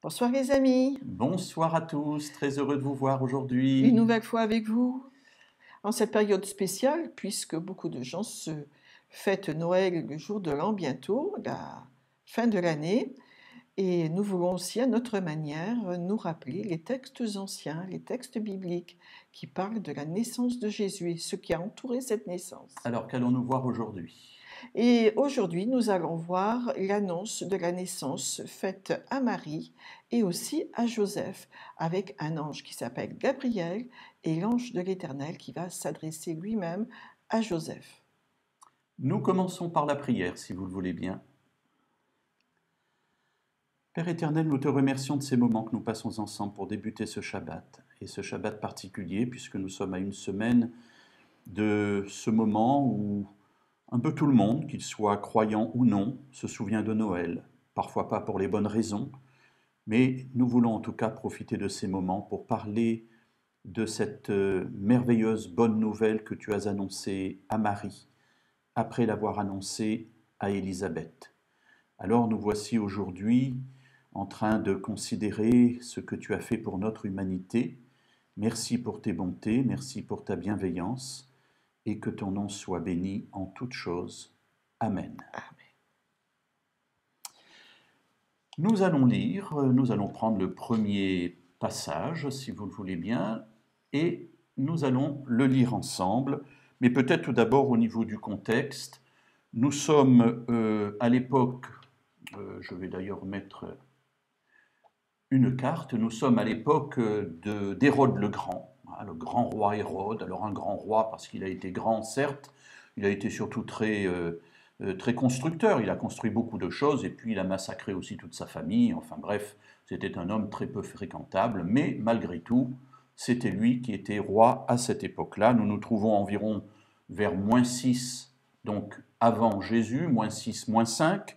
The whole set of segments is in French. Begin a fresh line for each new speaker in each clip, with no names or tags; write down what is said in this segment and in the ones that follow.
Bonsoir les amis,
Bonsoir à tous, très heureux de vous voir
une
aujourd'hui.
nouvelle fois avec vous en cette période spéciale puisque beaucoup de gens se fêtent Noël le jour de l'an bientôt, la fin de l'année, et nous voulons aussi à notre manière nous rappeler les textes anciens, les textes bibliques qui parlent de la naissance de Jésus et ce qui a entouré cette naissance.
Alors qu'allons-nous voir aujourd'hui?
Et aujourd'hui, nous allons voir l'annonce de la naissance faite à Marie et aussi à Joseph, avec un ange qui s'appelle Gabriel et l'ange de l'Éternel qui va s'adresser lui-même à Joseph.
Nous commençons par la prière, si vous le voulez bien. Père éternel, nous te remercions de ces moments que nous passons ensemble pour débuter ce Shabbat, et ce Shabbat particulier, puisque nous sommes à une semaine de ce moment où un peu tout le monde, qu'il soit croyant ou non, se souvient de Noël. Parfois pas pour les bonnes raisons, mais nous voulons en tout cas profiter de ces moments pour parler de cette merveilleuse bonne nouvelle que tu as annoncée à Marie, après l'avoir annoncée à Élisabeth. Alors nous voici aujourd'hui en train de considérer ce que tu as fait pour notre humanité. Merci pour tes bontés, merci pour ta bienveillance, et que ton nom soit béni en toutes choses. Amen. Nous allons lire, nous allons prendre le premier passage, si vous le voulez bien, et nous allons le lire ensemble, mais peut-être tout d'abord au niveau du contexte. Nous sommes à l'époque, je vais d'ailleurs mettre une carte, nous sommes à l'époque d'Hérode le Grand, le grand roi Hérode. Alors un grand roi parce qu'il a été grand, certes, il a été surtout très constructeur, il a construit beaucoup de choses et puis il a massacré aussi toute sa famille, enfin bref, c'était un homme très peu fréquentable, mais malgré tout, c'était lui qui était roi à cette époque-là. Nous nous trouvons environ vers -6, donc avant Jésus, -6, -5,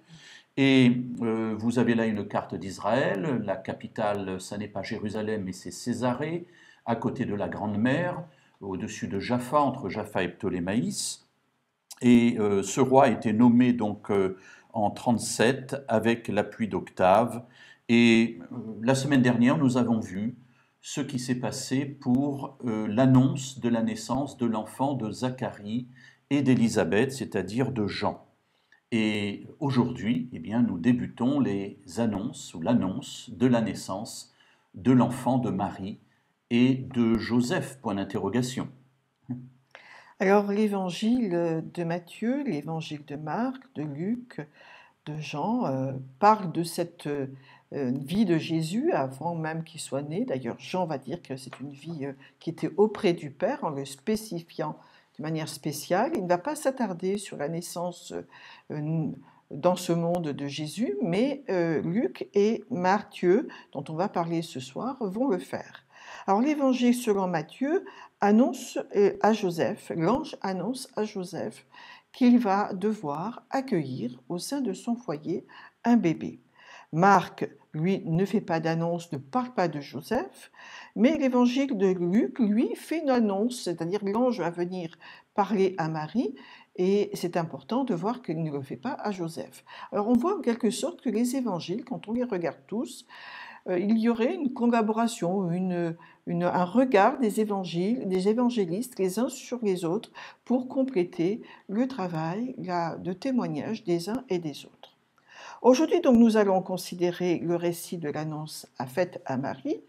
et vous avez là une carte d'Israël, la capitale, ça n'est pas Jérusalem, mais c'est Césarée, à côté de la Grande Mer, au-dessus de Jaffa, entre Jaffa et Ptolémaïs. Et ce roi a été nommé donc en 37 avec l'appui d'Octave. Et la semaine dernière, nous avons vu ce qui s'est passé pour l'annonce de la naissance de l'enfant de Zacharie et d'Élisabeth, c'est-à-dire de Jean. Et aujourd'hui, eh bien, nous débutons les annonces ou l'annonce de la naissance de l'enfant de Marie et de Joseph, point d'interrogation.
Alors l'évangile de Matthieu, l'évangile de Marc, de Luc, de Jean parlent de cette vie de Jésus avant même qu'il soit né. D'ailleurs, Jean va dire que c'est une vie qui était auprès du Père en le spécifiant de manière spéciale. Il ne va pas s'attarder sur la naissance dans ce monde de Jésus, mais Luc et Matthieu, dont on va parler ce soir, vont le faire. Alors l'évangile selon Matthieu annonce à Joseph, l'ange annonce à Joseph qu'il va devoir accueillir au sein de son foyer un bébé. Marc, lui, ne fait pas d'annonce, ne parle pas de Joseph, mais l'évangile de Luc, lui, fait une annonce, c'est-à-dire l'ange va venir parler à Marie, et c'est important de voir qu'il ne le fait pas à Joseph. Alors on voit en quelque sorte que les évangiles, quand on les regarde tous, il y aurait une collaboration, un regard des évangiles, des évangélistes les uns sur les autres pour compléter le travail de témoignage des uns et des autres. Aujourd'hui, donc, nous allons considérer le récit de l'annonce faite à Marie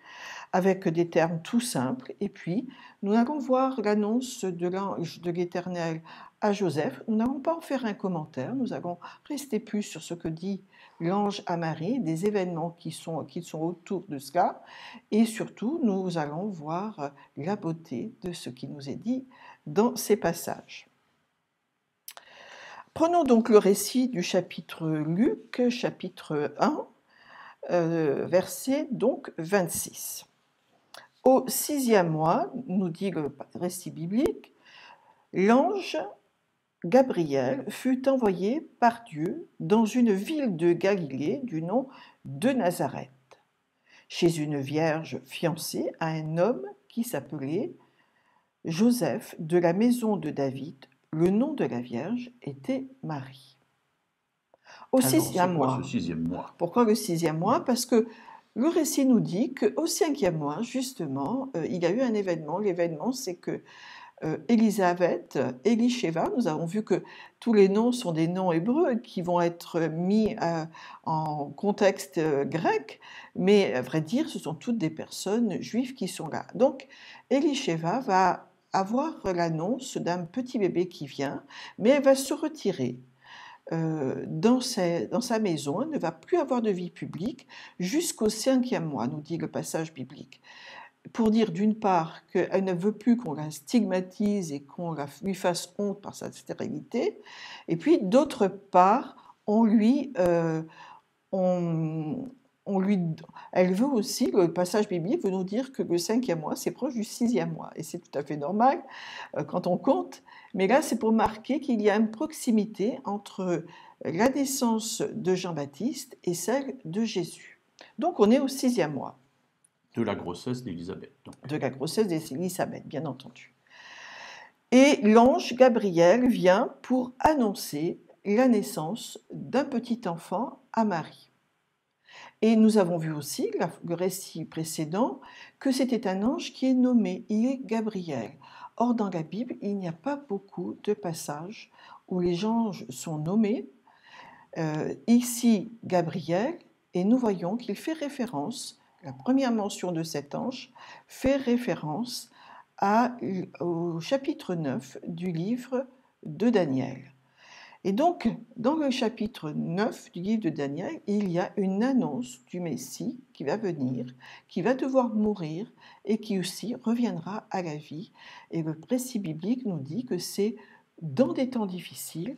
avec des termes tout simples, et puis nous allons voir l'annonce de l'ange de l'Éternel à Joseph. Nous n'allons pas en faire un commentaire, nous allons rester plus sur ce que dit l'ange à Marie, des événements qui sont autour de cela, et surtout nous allons voir la beauté de ce qui nous est dit dans ces passages. Prenons donc le récit du chapitre Luc, chapitre 1, verset donc 26. Au 6e mois, nous dit le récit biblique, l'ange Gabriel fut envoyé par Dieu dans une ville de Galilée du nom de Nazareth, chez une vierge fiancée à un homme qui s'appelait Joseph de la maison de David. Le nom de la vierge était Marie. Au
Alors, c'est
6e
quoi
mois.
ce 6e mois?
Pourquoi le 6e mois? Parce que Le récit nous dit qu'au 5e mois, justement, il y a eu un événement. L'événement, c'est que Élisabeth, Elisheva, nous avons vu que tous les noms sont des noms hébreux qui vont être mis en contexte grec, mais à vrai dire, ce sont toutes des personnes juives qui sont là. Donc, Elisheva va avoir l'annonce d'un petit bébé qui vient, mais elle va se retirer dans sa maison, elle ne va plus avoir de vie publique jusqu'au 5e mois, nous dit le passage biblique. Pour dire d'une part qu'elle ne veut plus qu'on la stigmatise et qu'on lui fasse honte par sa stérilité, et puis d'autre part, on, on lui, elle veut aussi, le passage biblique veut nous dire que le 5e mois, c'est proche du 6e mois, et c'est tout à fait normal quand on compte, mais là c'est pour marquer qu'il y a une proximité entre la naissance de Jean-Baptiste et celle de Jésus. Donc on est au 6e mois.
De la grossesse d'Élisabeth.
De la grossesse d'Élisabeth, bien entendu. Et l'ange Gabriel vient pour annoncer la naissance d'un petit enfant à Marie. Et nous avons vu aussi, le récit précédent, que c'était un ange qui est nommé, il est Gabriel. Or, dans la Bible, il n'y a pas beaucoup de passages où les anges sont nommés. Ici, Gabriel, et nous voyons qu'il fait référence, la première mention de cet ange fait référence au chapitre 9 du livre de Daniel. Et donc, dans le chapitre 9 du livre de Daniel, il y a une annonce du Messie qui va venir, qui va devoir mourir et qui aussi reviendra à la vie. Et le récit biblique nous dit que c'est dans des temps difficiles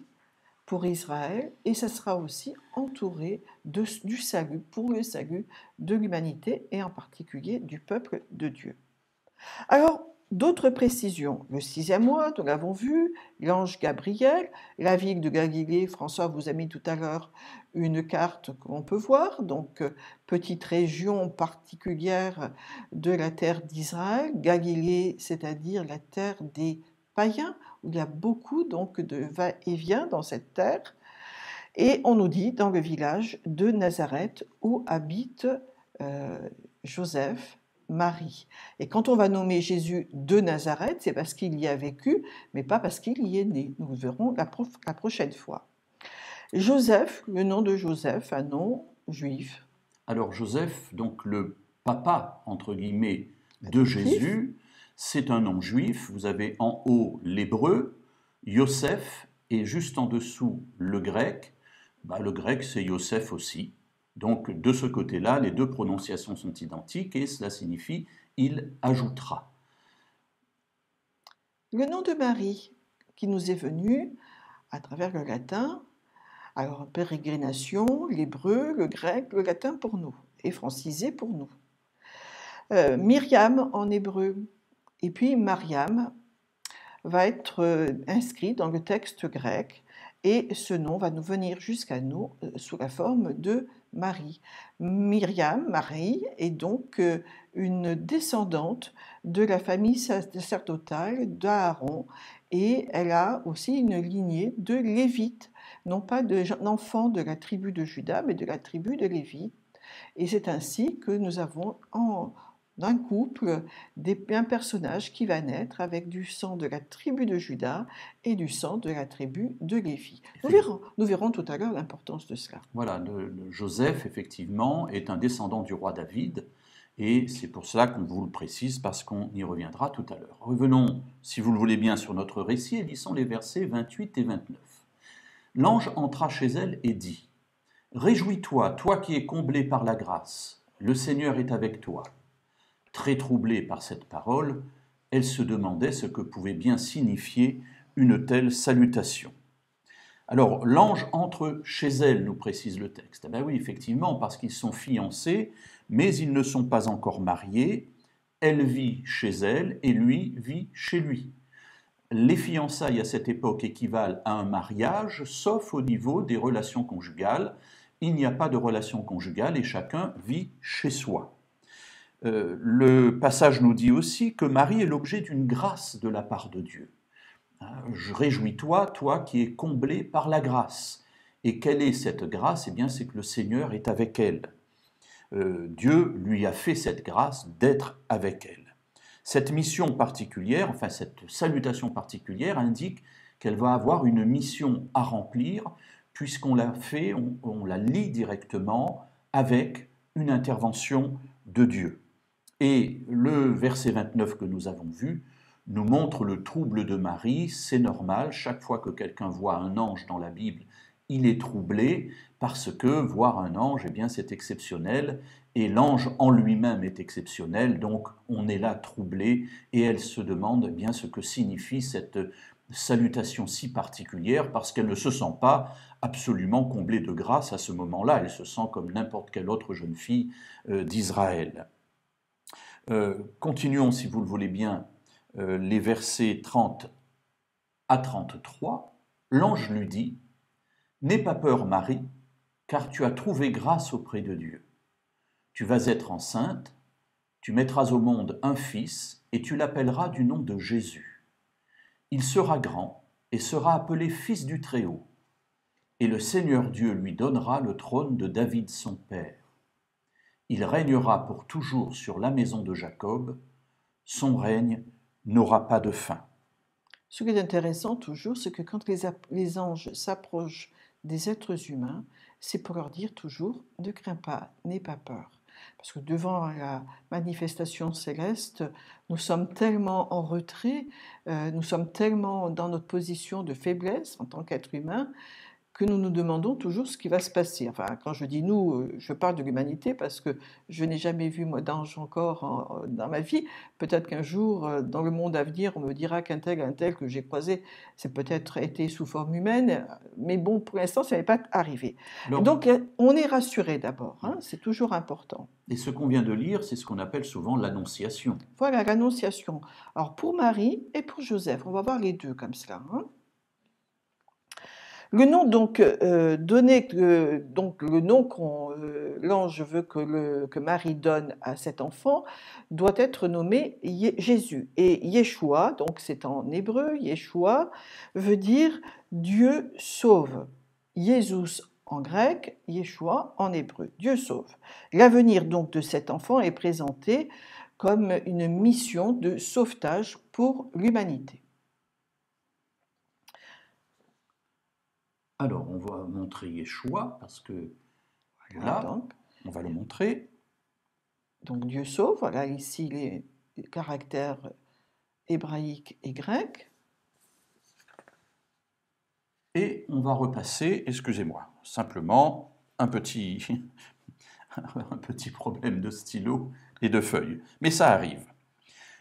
pour Israël et ça sera aussi entouré du salut, pour le salut de l'humanité et en particulier du peuple de Dieu. Alors, d'autres précisions. Le 6e mois, nous l'avons vu, l'ange Gabriel, la ville de Galilée, François vous a mis tout à l'heure une carte qu'on peut voir, donc petite région particulière de la terre d'Israël, Galilée, c'est-à-dire la terre des païens, où il y a beaucoup donc de va-et-vient dans cette terre, et on nous dit dans le village de Nazareth où habite Joseph, Marie. Et quand on va nommer Jésus de Nazareth, c'est parce qu'il y a vécu, mais pas parce qu'il y est né. Nous verrons la prochaine fois. Joseph, le nom de Joseph, un nom juif.
Alors Joseph, donc le papa, entre guillemets, de Jésus, c'est un nom juif. Vous avez en haut l'hébreu, Yosef, et juste en dessous le grec. Le grec, c'est Yosef aussi. Donc, de ce côté-là, les deux prononciations sont identiques et cela signifie « il ajoutera ».
Le nom de Marie qui nous est venu à travers le latin, alors pérégrination, l'hébreu, le grec, le latin pour nous, et francisé pour nous. Myriam en hébreu, et puis Mariam va être inscrit dans le texte grec, et ce nom va nous venir jusqu'à nous sous la forme de Marie. Myriam, Marie, est donc une descendante de la famille sacerdotale d'Aaron et elle a aussi une lignée de Lévites, non pas d'enfants de la tribu de Juda, mais de la tribu de Lévi. Et c'est ainsi que nous avons d'un couple un personnage qui va naître avec du sang de la tribu de Juda et du sang de la tribu de Lévi. Nous verrons tout à l'heure l'importance de cela.
Voilà, Joseph, effectivement, est un descendant du roi David, et c'est pour cela qu'on vous le précise, parce qu'on y reviendra tout à l'heure. Revenons, si vous le voulez bien, sur notre récit, et lisons les versets 28 et 29. L'ange entra chez elle et dit « Réjouis-toi, toi qui es comblée par la grâce, le Seigneur est avec toi. » Très troublée par cette parole, elle se demandait ce que pouvait bien signifier une telle salutation. Alors, l'ange entre chez elle, nous précise le texte. Ben oui, effectivement, parce qu'ils sont fiancés, mais ils ne sont pas encore mariés. Elle vit chez elle et lui vit chez lui. Les fiançailles à cette époque équivalent à un mariage, sauf au niveau des relations conjugales. Il n'y a pas de relation conjugale et chacun vit chez soi. Le passage nous dit aussi que Marie est l'objet d'une grâce de la part de Dieu. Réjouis-toi, toi qui es comblé par la grâce. Et quelle est cette grâce ? Eh bien, c'est que le Seigneur est avec elle. Dieu lui a fait cette grâce d'être avec elle. Cette mission particulière, enfin cette salutation particulière indique qu'elle va avoir une mission à remplir puisqu'on la fait, on la lie directement avec une intervention de Dieu. Et le verset 29 que nous avons vu nous montre le trouble de Marie. C'est normal, chaque fois que quelqu'un voit un ange dans la Bible, il est troublé parce que voir un ange, eh bien, c'est exceptionnel et l'ange en lui-même est exceptionnel, donc on est là troublé et elle se demande eh bien ce que signifie cette salutation si particulière parce qu'elle ne se sent pas absolument comblée de grâce à ce moment-là, elle se sent comme n'importe quelle autre jeune fille d'Israël. Continuons, si vous le voulez bien, les versets 30 à 33. L'ange lui dit : « N'aie pas peur, Marie, car tu as trouvé grâce auprès de Dieu. Tu vas être enceinte, tu mettras au monde un fils, et tu l'appelleras du nom de Jésus. Il sera grand et sera appelé Fils du Très-Haut. Et le Seigneur Dieu lui donnera le trône de David son père. Il régnera pour toujours sur la maison de Jacob. Son règne n'aura pas de fin. »
Ce qui est intéressant toujours, c'est que quand les anges s'approchent des êtres humains, c'est pour leur dire toujours « ne crains pas, n'aie pas peur ». Parce que devant la manifestation céleste, nous sommes tellement en retrait, nous sommes tellement dans notre position de faiblesse en tant qu'être humain, que nous nous demandons toujours ce qui va se passer. Enfin, quand je dis nous, je parle de l'humanité parce que je n'ai jamais vu moi d'ange encore dans ma vie. Peut-être qu'un jour, dans le monde à venir, on me dira qu'un tel que j'ai croisé, c'est peut-être été sous forme humaine, mais bon, pour l'instant, ça n'est pas arrivé. Alors, donc, on est rassuré d'abord, hein, c'est toujours important.
Et ce qu'on vient de lire, c'est ce qu'on appelle souvent l'annonciation.
Voilà, l'annonciation. Alors, pour Marie et pour Joseph, on va voir les deux comme cela, hein. Le nom donc donné, donc le nom que l'ange veut que Marie donne à cet enfant doit être nommé Jésus. Et Yeshua, donc c'est en hébreu, Yeshua veut dire Dieu sauve. Jésus en grec, Yeshua en hébreu, Dieu sauve. L'avenir donc de cet enfant est présenté comme une mission de sauvetage pour l'humanité.
Alors, on va montrer Yeshua, parce que voilà, donc, on va le montrer.
Donc Dieu sauve, voilà ici les caractères hébraïques et grecs.
Et on va repasser, excusez-moi, simplement un petit problème de stylo et de feuilles, mais ça arrive.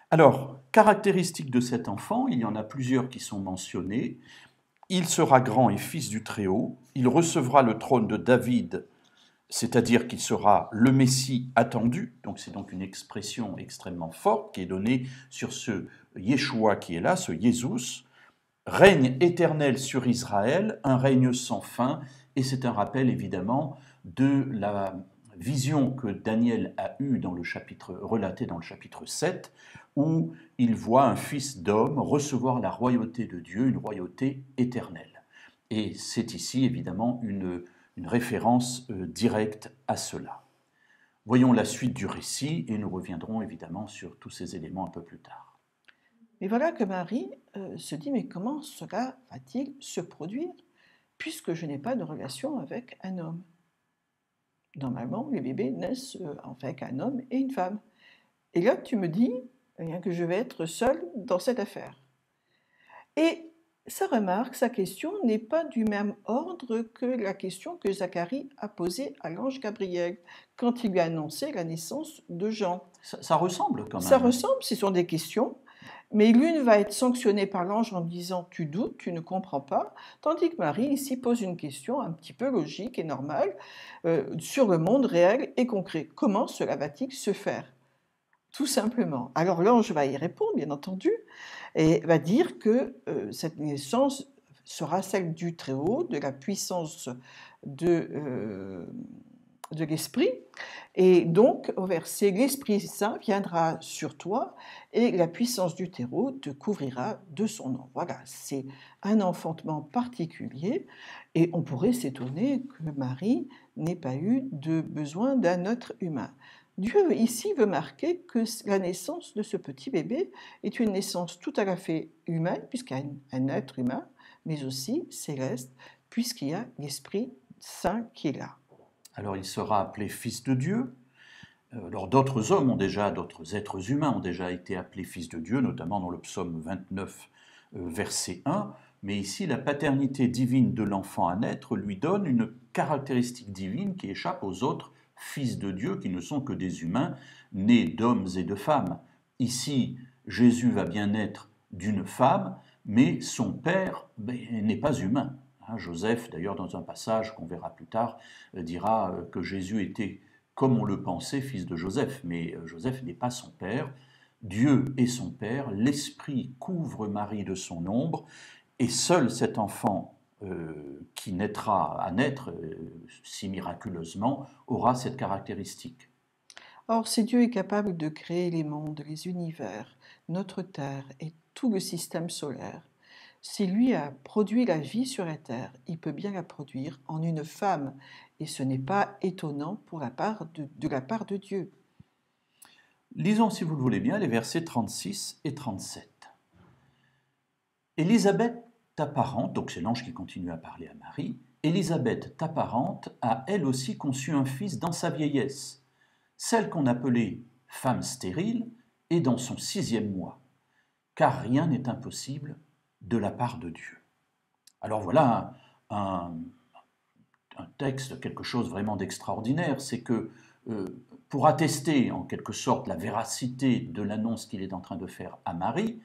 Alors, caractéristiques de cet enfant, il y en a plusieurs qui sont mentionnées. Il sera grand et fils du Très-Haut, il recevra le trône de David, c'est-à-dire qu'il sera le Messie attendu, donc c'est donc une expression extrêmement forte qui est donnée sur ce Yeshua qui est là, ce Jésus, règne éternel sur Israël, un règne sans fin, et c'est un rappel évidemment de la vision que Daniel a eue relatée dans le chapitre 7, où il voit un fils d'homme recevoir la royauté de Dieu, une royauté éternelle. Et c'est ici évidemment une référence directe à cela. Voyons la suite du récit et nous reviendrons évidemment sur tous ces éléments un peu plus tard.
Mais voilà que Marie se dit, mais comment cela va-t-il se produire puisque je n'ai pas de relation avec un homme? Normalement, les bébés naissent avec un homme et une femme. Et là, tu me dis que je vais être seule dans cette affaire. Et sa remarque, sa question n'est pas du même ordre que la question que Zacharie a posée à l'ange Gabriel quand il lui a annoncé la naissance de Jean.
Ça ressemble quand même.
Ça ressemble, ce sont des questions, mais l'une va être sanctionnée par l'ange en disant « tu doutes, tu ne comprends pas », tandis que Marie ici pose une question un petit peu logique et normale sur le monde réel et concret. Comment cela va-t-il se faire ? Tout simplement. Alors l'ange va y répondre, bien entendu, et va dire que cette naissance sera celle du Très-Haut, de la puissance de de l'Esprit. Et donc, au verset, l'Esprit Saint viendra sur toi et la puissance du terreau te couvrira de son nom. Voilà, c'est un enfantement particulier et on pourrait s'étonner que Marie n'ait pas eu de besoin d'un être humain. Dieu ici veut marquer que la naissance de ce petit bébé est une naissance tout à fait humaine, puisqu'il y a un être humain, mais aussi céleste, puisqu'il y a l'Esprit Saint qui est là.
Alors il sera appelé Fils de Dieu. Alors d'autres hommes d'autres êtres humains ont déjà été appelés Fils de Dieu, notamment dans le psaume 29, verset 1. Mais ici, la paternité divine de l'enfant à naître lui donne une caractéristique divine qui échappe aux autres fils de Dieu qui ne sont que des humains nés d'hommes et de femmes. Ici, Jésus va bien naître d'une femme, mais son père n'est pas humain. Joseph, d'ailleurs, dans un passage qu'on verra plus tard, dira que Jésus était, comme on le pensait, fils de Joseph, mais Joseph n'est pas son père. Dieu est son père, l'Esprit couvre Marie de son ombre, et seul cet enfant qui naîtra si miraculeusement, aura cette caractéristique.
Or, si Dieu est capable de créer les mondes, les univers, notre Terre et tout le système solaire, si lui a produit la vie sur la Terre, il peut bien la produire en une femme, et ce n'est pas étonnant de la part de Dieu.
Lisons, si vous le voulez bien, les versets 36 et 37. Élisabeth, ta parente, donc c'est l'ange qui continue à parler à Marie, Élisabeth, ta parente, a elle aussi conçu un fils dans sa vieillesse. Celle qu'on appelait femme stérile est dans son 6e mois, car rien n'est impossible de la part de Dieu. Alors voilà un texte, quelque chose vraiment d'extraordinaire, c'est que pour attester en quelque sorte la véracité de l'annonce qu'il est en train de faire à Marie,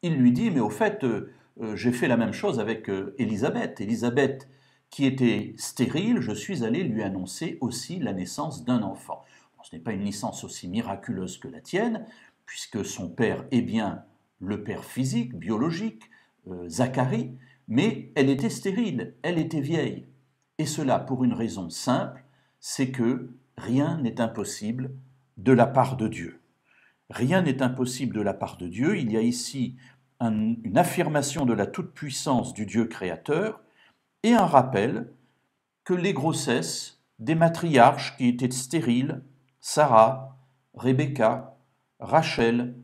il lui dit, mais au fait, j'ai fait la même chose avec Élisabeth. Élisabeth, qui était stérile, je suis allé lui annoncer aussi la naissance d'un enfant. Bon, ce n'est pas une naissance aussi miraculeuse que la tienne, puisque son père est bien le père physique, biologique, Zacharie, mais elle était stérile, elle était vieille. Et cela pour une raison simple, c'est que rien n'est impossible de la part de Dieu. Rien n'est impossible de la part de Dieu. Il y a ici une affirmation de la toute-puissance du Dieu créateur et un rappel que les grossesses des matriarches qui étaient stériles, Sarah, Rebecca, Rachel,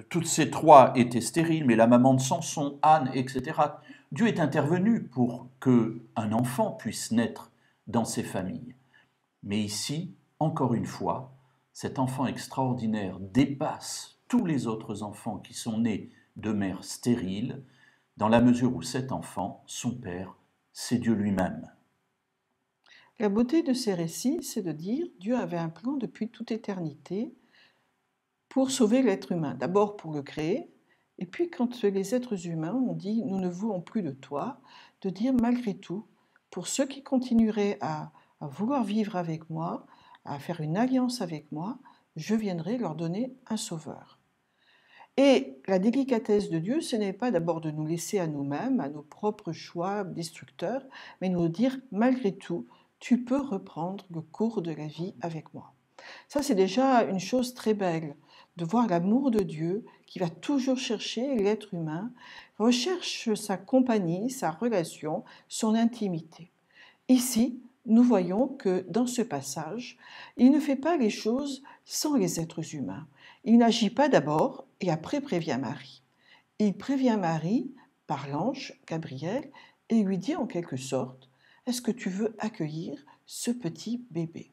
toutes ces trois étaient stériles, mais la maman de Samson, Anne, etc. Dieu est intervenu pour qu'un enfant puisse naître dans ces familles. Mais ici, encore une fois, cet enfant extraordinaire dépasse tous les autres enfants qui sont nés de mères stériles, dans la mesure où cet enfant, son père, c'est Dieu lui-même.
La beauté de ces récits, c'est de dire Dieu avait un plan depuis toute éternité pour sauver l'être humain. D'abord pour le créer, et puis quand les êtres humains ont dit nous ne voulons plus de toi, de dire malgré tout, pour ceux qui continueraient à vouloir vivre avec moi, à faire une alliance avec moi, je viendrai leur donner un sauveur. Et la délicatesse de Dieu, ce n'est pas d'abord de nous laisser à nous-mêmes, à nos propres choix destructeurs, mais nous dire malgré tout, tu peux reprendre le cours de la vie avec moi. Ça, c'est déjà une chose très belle, de voir l'amour de Dieu qui va toujours chercher l'être humain, recherche sa compagnie, sa relation, son intimité. Ici, nous voyons que dans ce passage, il ne fait pas les choses sans les êtres humains. Il n'agit pas d'abord et après prévient Marie. Il prévient Marie par l'ange Gabriel et lui dit en quelque sorte « Est-ce que tu veux accueillir ce petit bébé ?»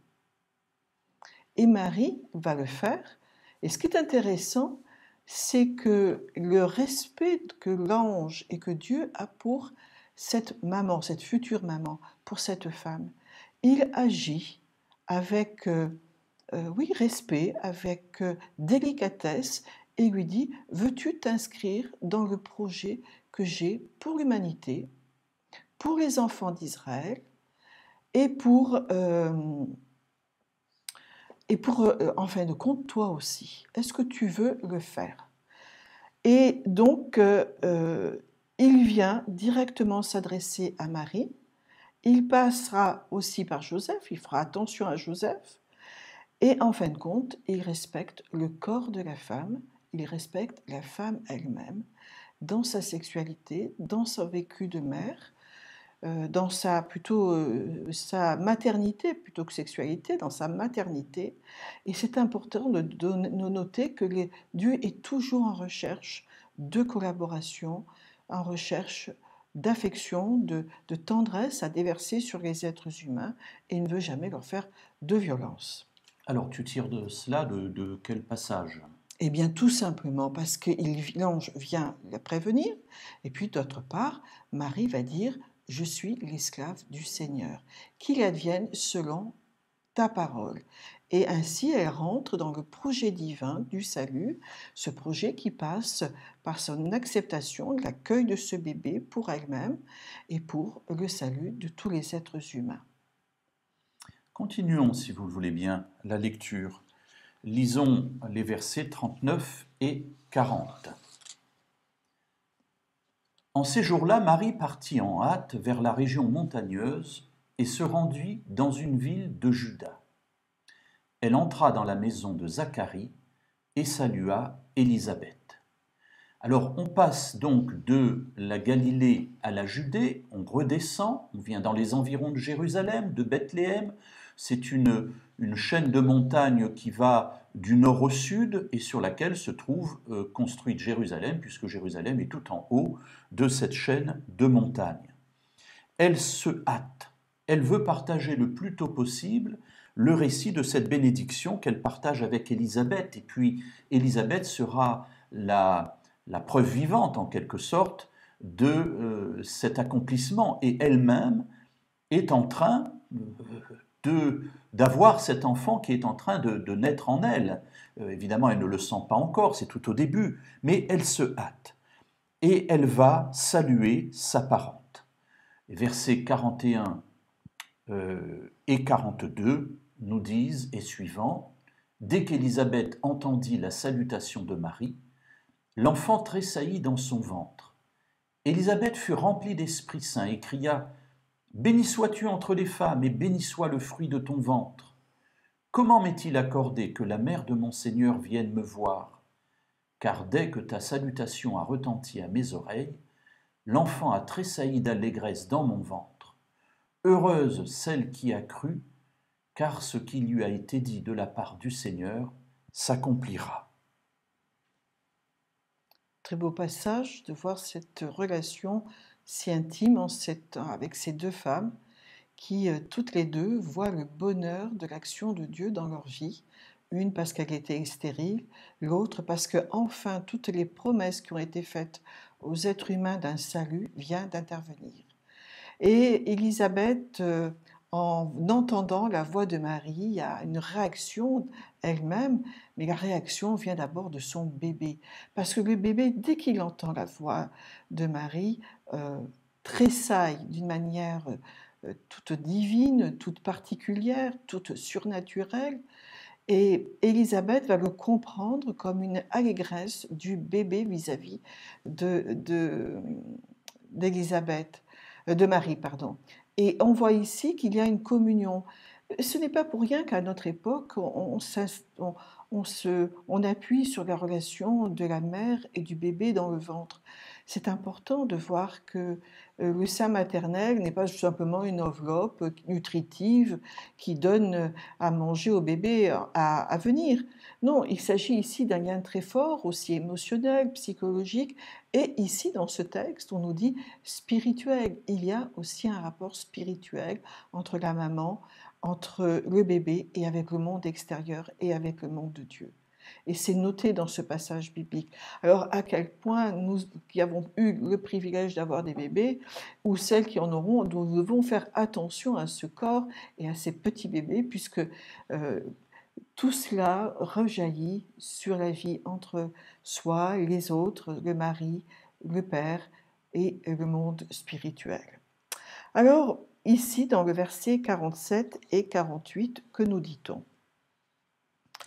Et Marie va le faire. Et ce qui est intéressant, c'est que le respect que l'ange et que Dieu a pour cette maman, cette future maman, pour cette femme, il agit avec respect, avec délicatesse et lui dit « Veux-tu t'inscrire dans le projet que j'ai pour l'humanité, pour les enfants d'Israël et en fin de compte, toi aussi, est-ce que tu veux le faire ?» Et donc, il vient directement s'adresser à Marie Il passera aussi par Joseph, il fera attention à Joseph, et en fin de compte, il respecte le corps de la femme, il respecte la femme elle-même, dans sa sexualité, dans son vécu de mère, dans sa maternité plutôt que sexualité, dans sa maternité. Et c'est important de noter que Dieu est toujours en recherche de collaboration, en recherche d'affection, de tendresse à déverser sur les êtres humains et ne veut jamais leur faire de violence.
Alors, tu tires de cela de quel passage?
Eh bien, tout simplement parce que l'ange vient la prévenir, et puis d'autre part, Marie va dire « Je suis l'esclave du Seigneur, qu'il advienne selon ta parole ». Et ainsi, elle rentre dans le projet divin du salut, ce projet qui passe par son acceptation, l'accueil de ce bébé pour elle-même et pour le salut de tous les êtres humains.
Continuons, si vous le voulez bien, la lecture. Lisons les versets 39 et 40. En ces jours-là, Marie partit en hâte vers la région montagneuse et se rendit dans une ville de Juda. Elle entra dans la maison de Zacharie et salua Élisabeth. Alors on passe donc de la Galilée à la Judée, on redescend, on vient dans les environs de Jérusalem, de Bethléem. C'est une chaîne de montagnes qui va du nord au sud et sur laquelle se trouve construite Jérusalem, puisque Jérusalem est tout en haut de cette chaîne de montagnes. Elle se hâte, elle veut partager le plus tôt possible le récit de cette bénédiction qu'elle partage avec Élisabeth. Et puis Élisabeth sera la preuve vivante, en quelque sorte, de cet accomplissement. Et elle-même est en train d'avoir cet enfant qui est en train de naître en elle. Évidemment, elle ne le sent pas encore, c'est tout au début, mais elle se hâte. Et elle va saluer sa parente. Les versets 41 et 42 nous disent, et suivants, « Dès qu'Élisabeth entendit la salutation de Marie, l'enfant tressaillit dans son ventre. Élisabeth fut remplie d'Esprit Saint et cria « Béni sois-tu entre les femmes et béni soit le fruit de ton ventre. Comment m'est-il accordé que la mère de mon Seigneur vienne me voir? Car dès que ta salutation a retenti à mes oreilles, l'enfant a tressailli d'allégresse dans mon ventre. Heureuse celle qui a cru, car ce qui lui a été dit de la part du Seigneur s'accomplira. »
Très beau passage de voir cette relation si intime avec ces deux femmes qui, toutes les deux, voient le bonheur de l'action de Dieu dans leur vie. Une parce qu'elle était stérile, l'autre parce que enfin toutes les promesses qui ont été faites aux êtres humains d'un salut viennent d'intervenir. Et Élisabeth, en entendant la voix de Marie, a une réaction elle-même, mais la réaction vient d'abord de son bébé. Parce que le bébé, dès qu'il entend la voix de Marie, tressaille d'une manière toute divine, toute particulière, toute surnaturelle. Et Élisabeth va le comprendre comme une allégresse du bébé vis-à-vis d'Élisabeth, de Marie, pardon. Et on voit ici qu'il y a une communion. Ce n'est pas pour rien qu'à notre époque, on appuie sur la relation de la mère et du bébé dans le ventre. C'est important de voir que le sein maternel n'est pas simplement une enveloppe nutritive qui donne à manger au bébé à venir. Non, il s'agit ici d'un lien très fort, aussi émotionnel, psychologique, et ici, dans ce texte, on nous dit spirituel. Il y a aussi un rapport spirituel entre la maman, entre le bébé et avec le monde extérieur et avec le monde de Dieu. Et c'est noté dans ce passage biblique. Alors, à quel point nous qui avons eu le privilège d'avoir des bébés, ou celles qui en auront, nous devons faire attention à ce corps et à ces petits bébés, puisque tout cela rejaillit sur la vie entre soi et les autres, le mari, le père et le monde spirituel. Alors, ici, dans le verset 47 et 48, que nous dit-on ?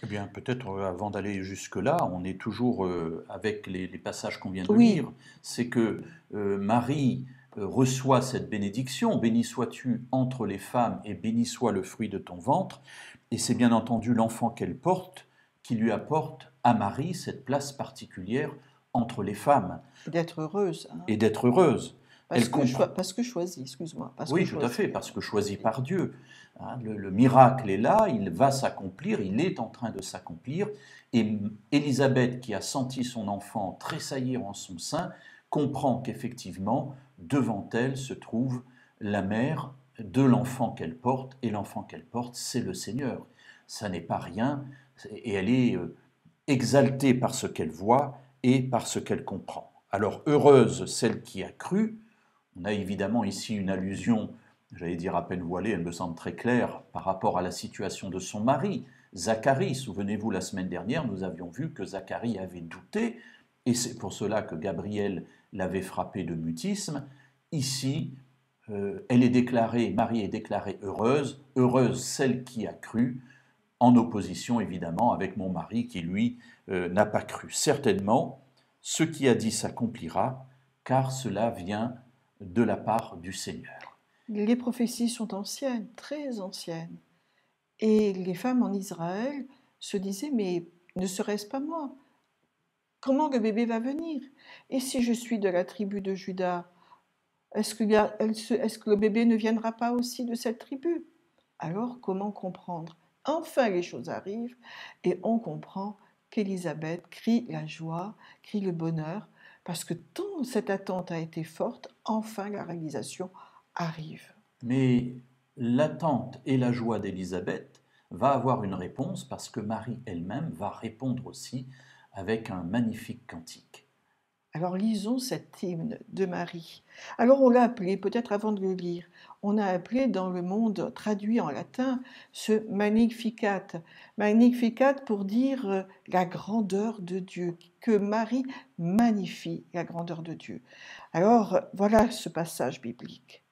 Eh bien, peut-être avant d'aller jusque-là, on est toujours avec les passages qu'on vient de
Oui.
lire. C'est que Marie reçoit cette bénédiction, béni sois-tu entre les femmes et béni soit le fruit de ton ventre, et c'est bien entendu l'enfant qu'elle porte qui lui apporte à Marie cette place particulière entre les femmes.
D'être heureuse. Hein.
Et d'être heureuse. Elle comprend.
Parce que choisie, excuse-moi.
Oui, tout à fait, parce que choisi par Dieu. Hein, le miracle est là, il va s'accomplir, il est en train de s'accomplir, et Élisabeth, qui a senti son enfant tressaillir en son sein, comprend qu'effectivement, devant elle se trouve la mère de l'enfant qu'elle porte, et l'enfant qu'elle porte, c'est le Seigneur. Ça n'est pas rien, et elle est exaltée par ce qu'elle voit et par ce qu'elle comprend. Alors, heureuse celle qui a cru. On a évidemment ici une allusion, j'allais dire à peine voilée, elle me semble très claire, par rapport à la situation de son mari, Zacharie. Souvenez-vous, la semaine dernière, nous avions vu que Zacharie avait douté, et c'est pour cela que Gabriel l'avait frappé de mutisme. Ici, elle est déclarée, Marie est déclarée heureuse, heureuse celle qui a cru, en opposition évidemment avec mon mari qui, lui, n'a pas cru. Certainement, ce qui a dit s'accomplira, car cela vient de la part du Seigneur.
Les prophéties sont anciennes, très anciennes. Et les femmes en Israël se disaient, mais ne serait-ce pas moi? Comment le bébé va venir? Et si je suis de la tribu de Juda, est-ce que le bébé ne viendra pas aussi de cette tribu? Alors, comment comprendre? Enfin, les choses arrivent et on comprend qu'Élisabeth crie la joie, crie le bonheur, parce que tant cette attente a été forte, enfin la réalisation arrive.
Mais l'attente et la joie d'Élisabeth va avoir une réponse parce que Marie elle-même va répondre aussi avec un magnifique cantique.
Alors lisons cet hymne de Marie. Alors on l'a appelé, peut-être avant de le lire, on a appelé dans le monde traduit en latin ce Magnificat. Magnificat pour dire la grandeur de Dieu, que Marie magnifie la grandeur de Dieu. Alors voilà ce passage biblique.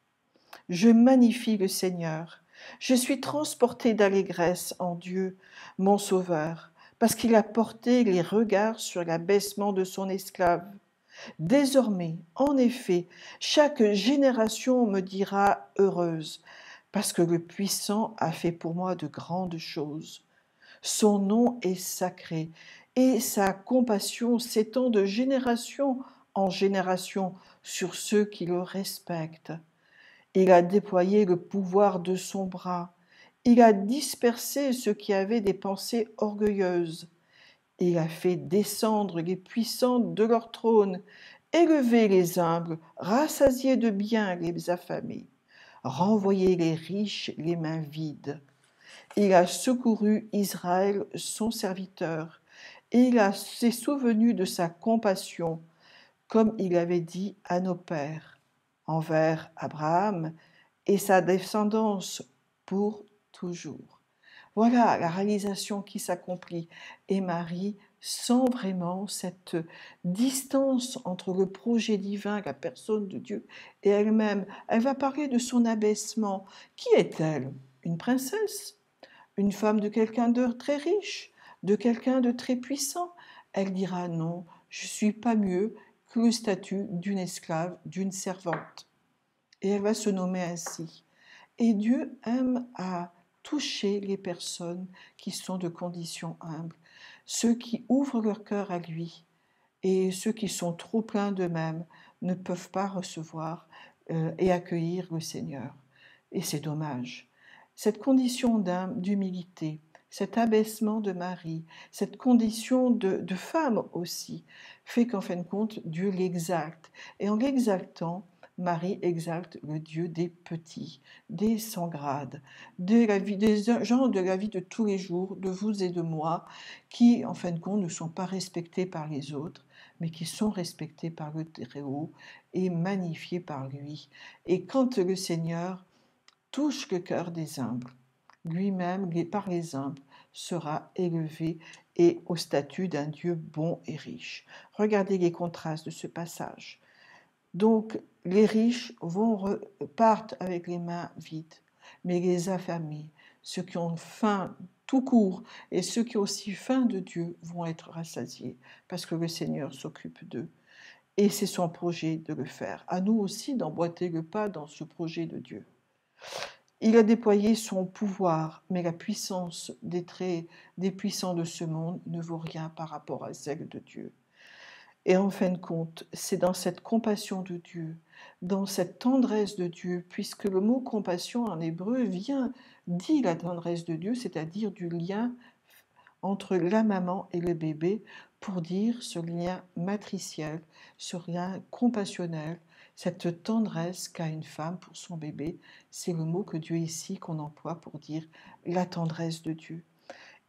Je magnifie le Seigneur. Je suis transportée d'allégresse en Dieu, mon Sauveur, parce qu'il a porté les regards sur l'abaissement de son esclave. Désormais, en effet, chaque génération me dira heureuse, parce que le puissant a fait pour moi de grandes choses. Son nom est sacré, et sa compassion s'étend de génération en génération sur ceux qui le respectent. Il a déployé le pouvoir de son bras. Il a dispersé ceux qui avaient des pensées orgueilleuses. Il a fait descendre les puissants de leur trône, élevé les humbles, rassasié de biens les affamés, renvoyé les riches les mains vides. Il a secouru Israël, son serviteur. Il s'est souvenu de sa compassion, comme il avait dit à nos pères, envers Abraham et sa descendance pour toujours. Voilà la réalisation qui s'accomplit. Et Marie sent vraiment cette distance entre le projet divin, la personne de Dieu, et elle-même. Elle va parler de son abaissement. Qui est-elle? Une princesse? Une femme de quelqu'un de très riche? De quelqu'un de très puissant? Elle dira non, je ne suis pas mieux que le statut d'une esclave, d'une servante. Et elle va se nommer ainsi. Et Dieu aime à toucher les personnes qui sont de condition humble, ceux qui ouvrent leur cœur à lui, et ceux qui sont trop pleins d'eux-mêmes ne peuvent pas recevoir et accueillir le Seigneur. Et c'est dommage. Cette condition d'humilité, cet abaissement de Marie, cette condition de femme aussi, fait qu'en fin de compte, Dieu l'exalte. Et en l'exaltant, Marie exalte le Dieu des petits, des sans grade, des gens de la vie de tous les jours, de vous et de moi, qui, en fin de compte, ne sont pas respectés par les autres, mais qui sont respectés par le Très-Haut et magnifiés par lui. Et quand le Seigneur touche le cœur des humbles, lui-même, par les humbles, sera élevé et au statut d'un Dieu bon et riche. Regardez les contrastes de ce passage. Donc, les riches partent avec les mains vides, mais les affamés, ceux qui ont faim tout court et ceux qui ont aussi faim de Dieu vont être rassasiés parce que le Seigneur s'occupe d'eux. Et c'est son projet de le faire. À nous aussi d'emboîter le pas dans ce projet de Dieu. Il a déployé son pouvoir, mais la puissance des traits des puissants de ce monde ne vaut rien par rapport à celle de Dieu. Et en fin de compte, c'est dans cette compassion de Dieu, dans cette tendresse de Dieu, puisque le mot compassion en hébreu dit la tendresse de Dieu, c'est-à-dire du lien entre la maman et le bébé, pour dire ce lien matriciel, ce lien compassionnel, cette tendresse qu'a une femme pour son bébé. C'est le mot que Dieu ici qu'on emploie pour dire la tendresse de Dieu.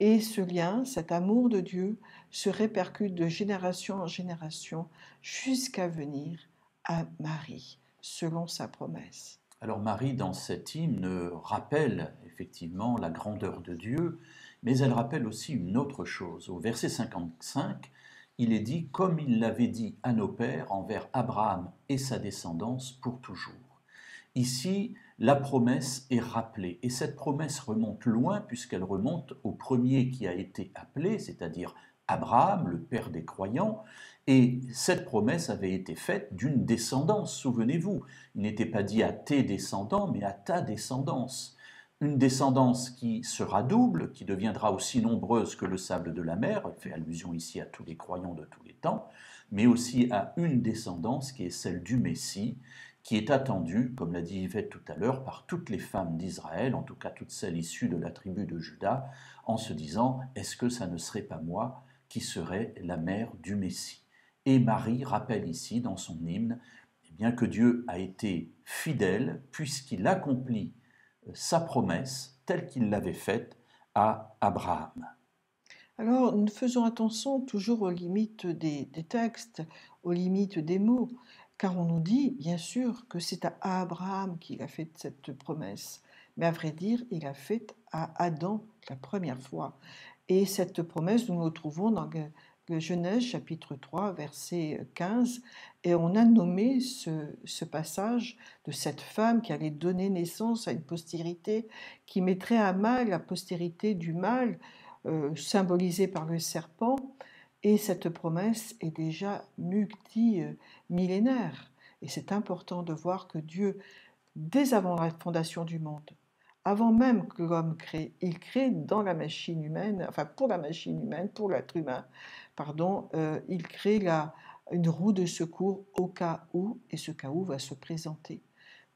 Et ce lien, cet amour de Dieu, se répercute de génération en génération jusqu'à venir à Marie, selon sa promesse.
Alors Marie, dans cet hymne, rappelle effectivement la grandeur de Dieu, mais elle rappelle aussi une autre chose. Au verset 55, il est dit « Comme il l'avait dit à nos pères envers Abraham et sa descendance pour toujours ». Ici, la promesse est rappelée, et cette promesse remonte loin puisqu'elle remonte au premier qui a été appelé, c'est-à-dire Abraham, le père des croyants, et cette promesse avait été faite d'une descendance, souvenez-vous. Il n'était pas dit à tes descendants, mais à ta descendance. Une descendance qui sera double, qui deviendra aussi nombreuse que le sable de la mer, elle fait allusion ici à tous les croyants de tous les temps, mais aussi à une descendance qui est celle du Messie, qui est attendue, comme l'a dit Yvette tout à l'heure, par toutes les femmes d'Israël, en tout cas toutes celles issues de la tribu de Juda, en se disant « Est-ce que ça ne serait pas moi qui serais la mère du Messie ?» Et Marie rappelle ici dans son hymne bien que Dieu a été fidèle puisqu'il accomplit sa promesse telle qu'il l'avait faite à Abraham.
Alors, nous faisons attention toujours aux limites des textes, aux limites des mots, car on nous dit, bien sûr, que c'est à Abraham qu'il a fait cette promesse. Mais à vrai dire, il a fait à Adam la première fois. Et cette promesse, nous nous trouvons dans le Genèse chapitre 3, verset 15, et on a nommé ce passage de cette femme qui allait donner naissance à une postérité qui mettrait à mal la postérité du mâle, symbolisée par le serpent, et cette promesse est déjà multimillénaire. Et c'est important de voir que Dieu, dès avant la fondation du monde, avant même que l'homme crée, il crée dans la machine humaine, enfin pour la machine humaine, pour l'être humain, pardon, il crée une roue de secours au cas où, et ce cas où va se présenter.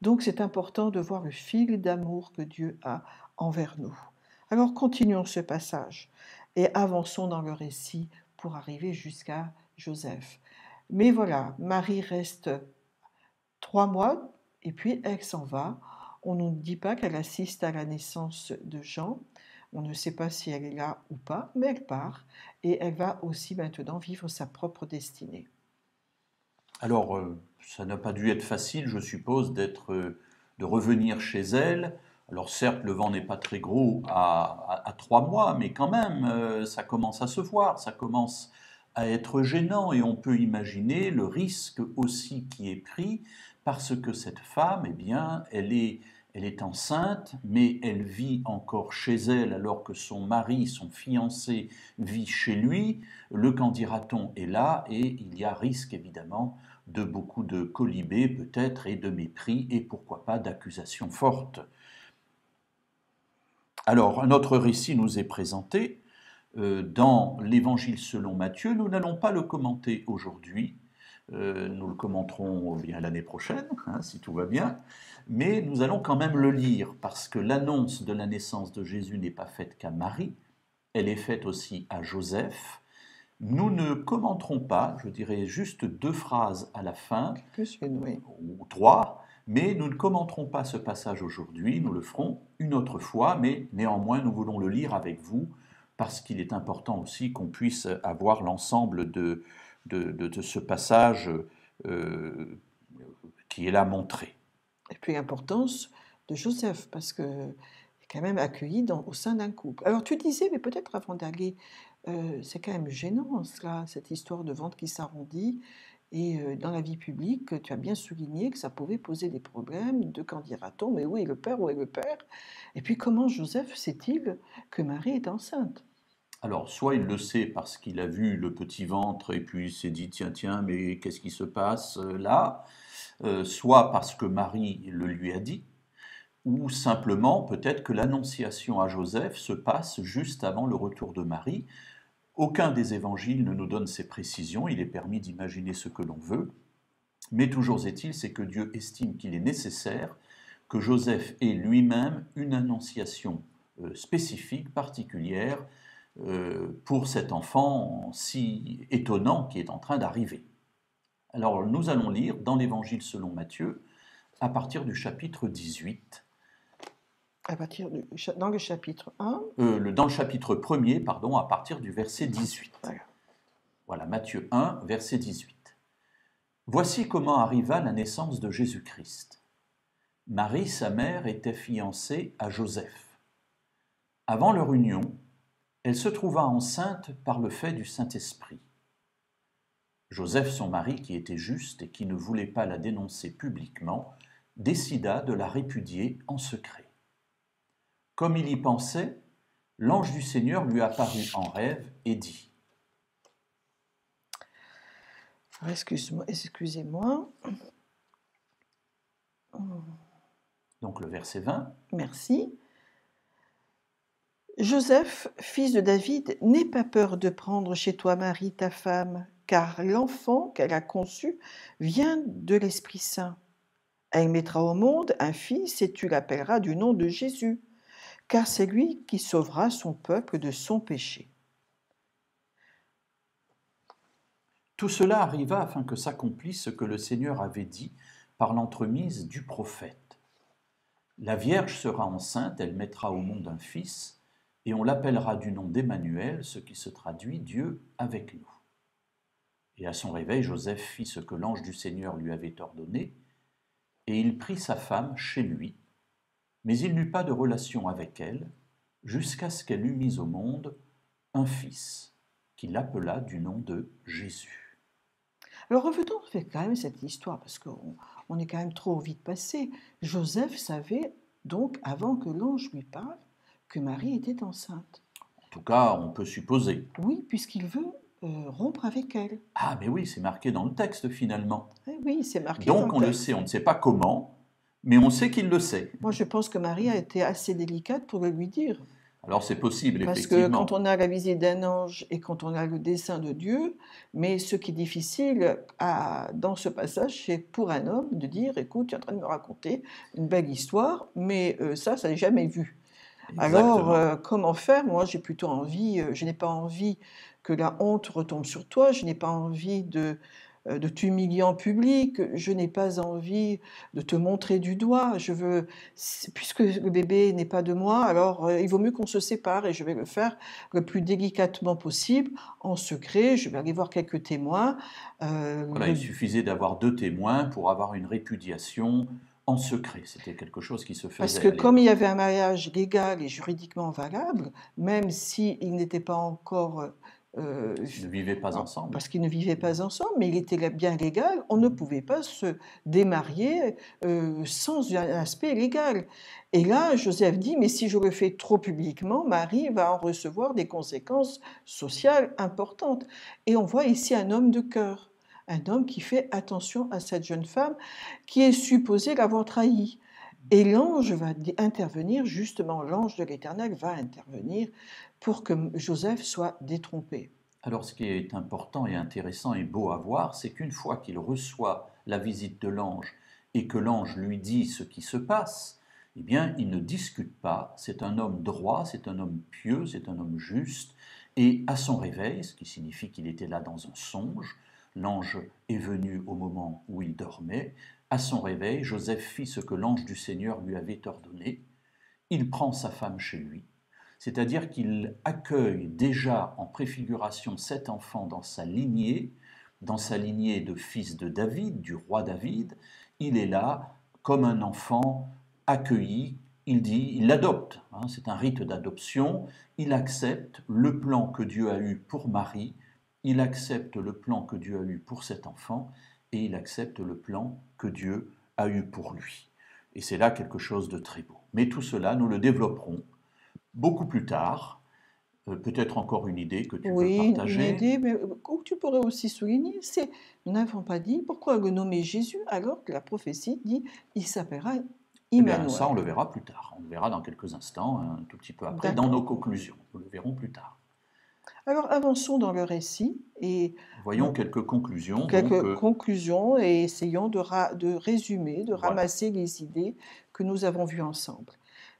Donc c'est important de voir le fil d'amour que Dieu a envers nous. Alors continuons ce passage et avançons dans le récit pour arriver jusqu'à Joseph. Mais voilà, Marie reste 3 mois et puis elle s'en va. On ne nous dit pas qu'elle assiste à la naissance de Jean. On ne sait pas si elle est là ou pas, mais elle part et elle va aussi maintenant vivre sa propre destinée.
Alors, ça n'a pas dû être facile, je suppose, de revenir chez elle. Alors certes, le vent n'est pas très gros à 3 mois, mais quand même, ça commence à se voir, ça commence à être gênant, et on peut imaginer le risque aussi qui est pris, parce que cette femme, eh bien, elle est enceinte, mais elle vit encore chez elle alors que son mari, son fiancé, vit chez lui. Le qu'en dira-t-on est là, et il y a risque évidemment de beaucoup de colibés peut-être, et de mépris, et pourquoi pas d'accusations fortes. Alors, un autre récit nous est présenté dans l'Évangile selon Matthieu. Nous n'allons pas le commenter aujourd'hui, nous le commenterons bien l'année prochaine, hein, si tout va bien, mais nous allons quand même le lire, parce que l'annonce de la naissance de Jésus n'est pas faite qu'à Marie, elle est faite aussi à Joseph. Nous ne commenterons pas, je dirais juste 2 phrases à la fin,
Oui.
ou 3, mais nous ne commenterons pas ce passage aujourd'hui, nous le ferons une autre fois, mais néanmoins nous voulons le lire avec vous, parce qu'il est important aussi qu'on puisse avoir l'ensemble de ce passage qui est là montré.
Et puis l'importance de Joseph, parce qu'il est quand même accueilli au sein d'un couple. Alors tu disais, mais peut-être avant d'aller, c'est quand même gênant cela, cette histoire de ventre qui s'arrondit. Et dans la vie publique, tu as bien souligné que ça pouvait poser des problèmes de qu'en dira-t-on, mais où est le père, où est le père? Et puis comment Joseph sait-il que Marie est enceinte?
Alors, soit il le sait parce qu'il a vu le petit ventre et puis il s'est dit, tiens, tiens, mais qu'est-ce qui se passe là? Soit parce que Marie le lui a dit, ou simplement peut-être que l'annonciation à Joseph se passe juste avant le retour de Marie. Aucun des évangiles ne nous donne ces précisions, il est permis d'imaginer ce que l'on veut, mais toujours est-il, c'est que Dieu estime qu'il est nécessaire que Joseph ait lui-même une annonciation spécifique, particulière, pour cet enfant si étonnant qui est en train d'arriver. Alors nous allons lire dans l'Évangile selon Matthieu, à partir du chapitre 18.
Dans le chapitre 1.
Dans le chapitre 1er, pardon, à partir du verset 18.
Voilà.
Voilà, Matthieu 1, verset 18. Voici comment arriva la naissance de Jésus-Christ. Marie, sa mère, était fiancée à Joseph. Avant leur union, elle se trouva enceinte par le fait du Saint-Esprit. Joseph, son mari, qui était juste et qui ne voulait pas la dénoncer publiquement, décida de la répudier en secret. Comme il y pensait, l'ange du Seigneur lui apparut en rêve et dit
Excusez-moi.
Donc le verset 20.
Merci. Joseph, fils de David, n'aie pas peur de prendre chez toi Marie, ta femme, car l'enfant qu'elle a conçu vient de l'Esprit Saint. Elle mettra au monde un fils et tu l'appelleras du nom de Jésus, car c'est lui qui sauvera son peuple de son péché.
Tout cela arriva afin que s'accomplisse ce que le Seigneur avait dit par l'entremise du prophète. La Vierge sera enceinte, elle mettra au monde un fils, et on l'appellera du nom d'Emmanuel, ce qui se traduit Dieu avec nous. Et à son réveil, Joseph fit ce que l'ange du Seigneur lui avait ordonné, et il prit sa femme chez lui, mais il n'eut pas de relation avec elle, jusqu'à ce qu'elle eût mis au monde un fils, qu'il appela du nom de Jésus.
Alors revenons quand même cette histoire, parce qu'on est quand même trop vite passé. Joseph savait donc, avant que l'ange lui parle, que Marie était enceinte.
En tout cas, on peut supposer.
Oui, puisqu'il veut rompre avec elle.
Ah, mais oui, c'est marqué dans le texte finalement.
Oui, c'est marqué
Donc
dans le
on le
texte.
sait, on ne sait pas comment, mais on sait qu'il le sait.
Moi, je pense que Marie a été assez délicate pour le lui dire.
Alors c'est possible,
Parce
effectivement.
que quand on a la visite d'un ange et quand on a le dessein de Dieu, mais ce qui est difficile dans ce passage, c'est pour un homme de dire, écoute, tu es en train de me raconter une belle histoire, mais ça n'est jamais vu.
Exactement.
Alors, comment faire? Moi, j'ai plutôt envie, je n'ai pas envie que la honte retombe sur toi, je n'ai pas envie de t'humilier en public, je n'ai pas envie de te montrer du doigt. Puisque le bébé n'est pas de moi, alors il vaut mieux qu'on se sépare et je vais le faire le plus délicatement possible, en secret. Je vais aller voir quelques témoins.
Voilà, il suffisait d'avoir 2 témoins pour avoir une répudiation en secret. C'était quelque chose qui se faisait.
Parce que comme il y avait un mariage légal et juridiquement valable, même s'ils n'étaient pas encore
Ils ne vivaient pas ensemble.
parce qu'ils ne vivaient pas ensemble, mais il était bien légal, on ne pouvait pas se démarier sans un aspect légal. Et là, Joseph dit, mais si je le fais trop publiquement, Marie va en recevoir des conséquences sociales importantes. Et on voit ici un homme de cœur, un homme qui fait attention à cette jeune femme qui est supposée l'avoir trahi. Et l'ange va intervenir, justement, l'ange de l'Éternel va intervenir pour que Joseph soit détrompé.
Alors ce qui est important et intéressant et beau à voir, c'est qu'une fois qu'il reçoit la visite de l'ange et que l'ange lui dit ce qui se passe, eh bien il ne discute pas, c'est un homme droit, c'est un homme pieux, c'est un homme juste, et à son réveil, ce qui signifie qu'il était là dans un songe, l'ange est venu au moment où il dormait, à son réveil, Joseph fit ce que l'ange du Seigneur lui avait ordonné, il prend sa femme chez lui, c'est-à-dire qu'il accueille déjà en préfiguration cet enfant dans sa lignée de fils de David, du roi David. Il est là comme un enfant accueilli, il l'adopte, c'est un rite d'adoption, il accepte le plan que Dieu a eu pour Marie, il accepte le plan que Dieu a eu pour cet enfant, et il accepte le plan que Dieu a eu pour lui. Et c'est là quelque chose de très beau. Mais tout cela, nous le développerons beaucoup plus tard, Peut-être encore une idée que tu veux
Oui, une
partager?
idée, mais que tu pourrais aussi souligner, c'est nous n'avons pas dit pourquoi le nommer Jésus alors que la prophétie dit il s'appellera
Eh bien, ça, on
Immanuel.
le verra plus tard. On le verra dans quelques instants, un tout petit peu après, dans nos
D'accord.
conclusions. Nous le verrons plus tard.
Alors avançons dans le récit et
Voyons
bon,
quelques conclusions. Donc,
quelques conclusions et essayons de résumer, de
voilà.
ramasser les idées que nous avons vues ensemble.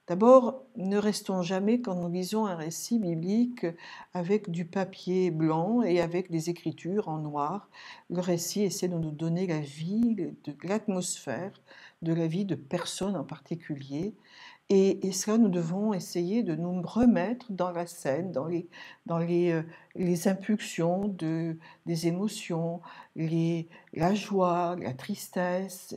D'abord, ne restons jamais quand nous lisons un récit biblique avec du papier blanc et avec des écritures en noir. Le récit essaie de nous donner la vie, de l'atmosphère de la vie de personnes en particulier. Et cela, nous devons essayer de nous remettre dans la scène, les impulsions des émotions, la joie, la tristesse,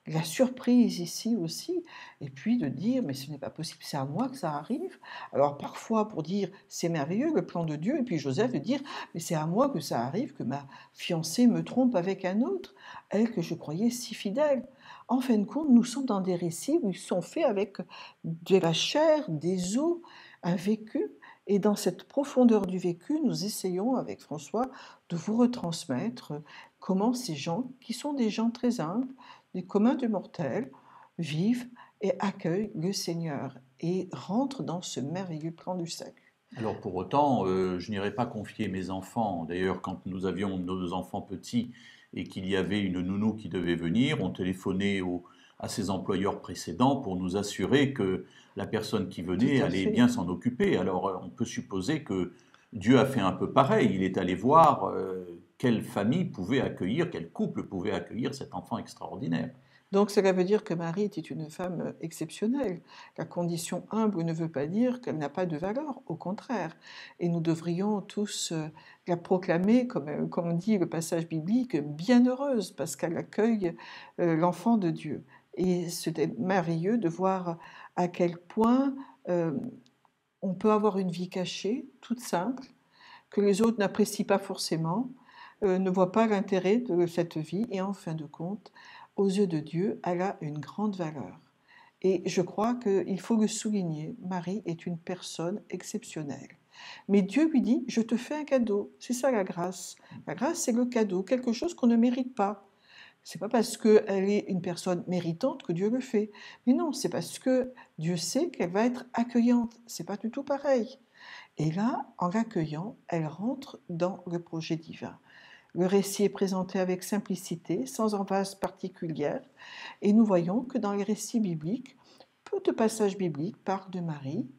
la surprise ici aussi, et puis de dire, mais ce n'est pas possible, c'est à moi que ça arrive. Alors parfois pour dire, c'est merveilleux le plan de Dieu, et puis Joseph de dire, mais c'est à moi que ça arrive, que ma fiancée me trompe avec un autre, elle que je croyais si fidèle. En fin de compte, nous sommes dans des récits où ils sont faits avec de la chair, des os, un vécu. Et dans cette profondeur du vécu, nous essayons avec François de vous retransmettre comment ces gens, qui sont des gens très humbles, des communs de mortels, vivent et accueillent le Seigneur et rentrent dans ce merveilleux plan du salut.
Alors pour autant, je n'irai pas confier mes enfants. D'ailleurs, quand nous avions nos enfants petits et qu'il y avait une nounou qui devait venir, on téléphonait à ses employeurs précédents pour nous assurer que la personne qui
Tout
venait
à
allait
fait.
bien s'en occuper. Alors on peut supposer que Dieu a fait un peu pareil. Il est allé voir quelle famille pouvait accueillir, quel couple pouvait accueillir cet enfant extraordinaire.
Donc cela veut dire que Marie était une femme exceptionnelle. La condition humble ne veut pas dire qu'elle n'a pas de valeur, au contraire. Et nous devrions tous la proclamer, comme dit le passage biblique, bienheureuse, parce qu'elle accueille l'enfant de Dieu. Et c'était merveilleux de voir à quel point euh, on peut avoir une vie cachée, toute simple, que les autres n'apprécient pas forcément, ne voient pas l'intérêt de cette vie, et en fin de compte, aux yeux de Dieu, elle a une grande valeur. Et je crois qu'il faut le souligner, Marie est une personne exceptionnelle. Mais Dieu lui dit, je te fais un cadeau. C'est ça la grâce. La grâce, c'est le cadeau, quelque chose qu'on ne mérite pas. C'est pas parce qu'elle est une personne méritante que Dieu le fait. Mais non, c'est parce que Dieu sait qu'elle va être accueillante. C'est pas du tout pareil. Et là, en l'accueillant, elle rentre dans le projet divin. Le récit est présenté avec simplicité, sans emphase particulière, et nous voyons que dans les récits bibliques, peu de passages bibliques parlent de Marie,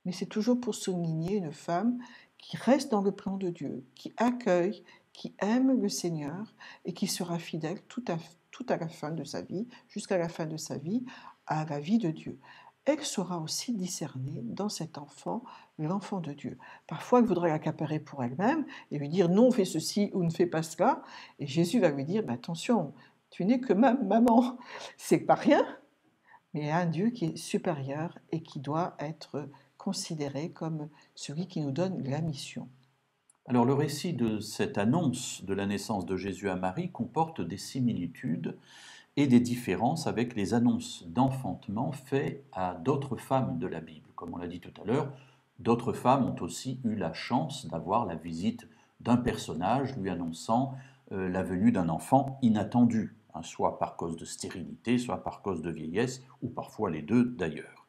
mais c'est toujours pour souligner une femme qui reste dans le plan de Dieu, qui accueille, qui aime le Seigneur et qui sera fidèle tout à la fin de sa vie, jusqu'à la fin de sa vie, à la vie de Dieu. Elle saura aussi discerner dans cet enfant l'enfant de Dieu. Parfois, elle voudrait l'accaparer pour elle-même et lui dire non, fais ceci ou ne fais pas cela. Et Jésus va lui dire mais attention, tu n'es que ma maman. C'est pas rien, mais il y a un Dieu qui est supérieur et qui doit être considéré comme celui qui nous donne la mission.
Alors le récit de cette annonce de la naissance de Jésus à Marie comporte des similitudes et des différences avec les annonces d'enfantement faites à d'autres femmes de la Bible. Comme on l'a dit tout à l'heure, d'autres femmes ont aussi eu la chance d'avoir la visite d'un personnage lui annonçant la venue d'un enfant inattendu, hein, soit par cause de stérilité, soit par cause de vieillesse, ou parfois les deux d'ailleurs.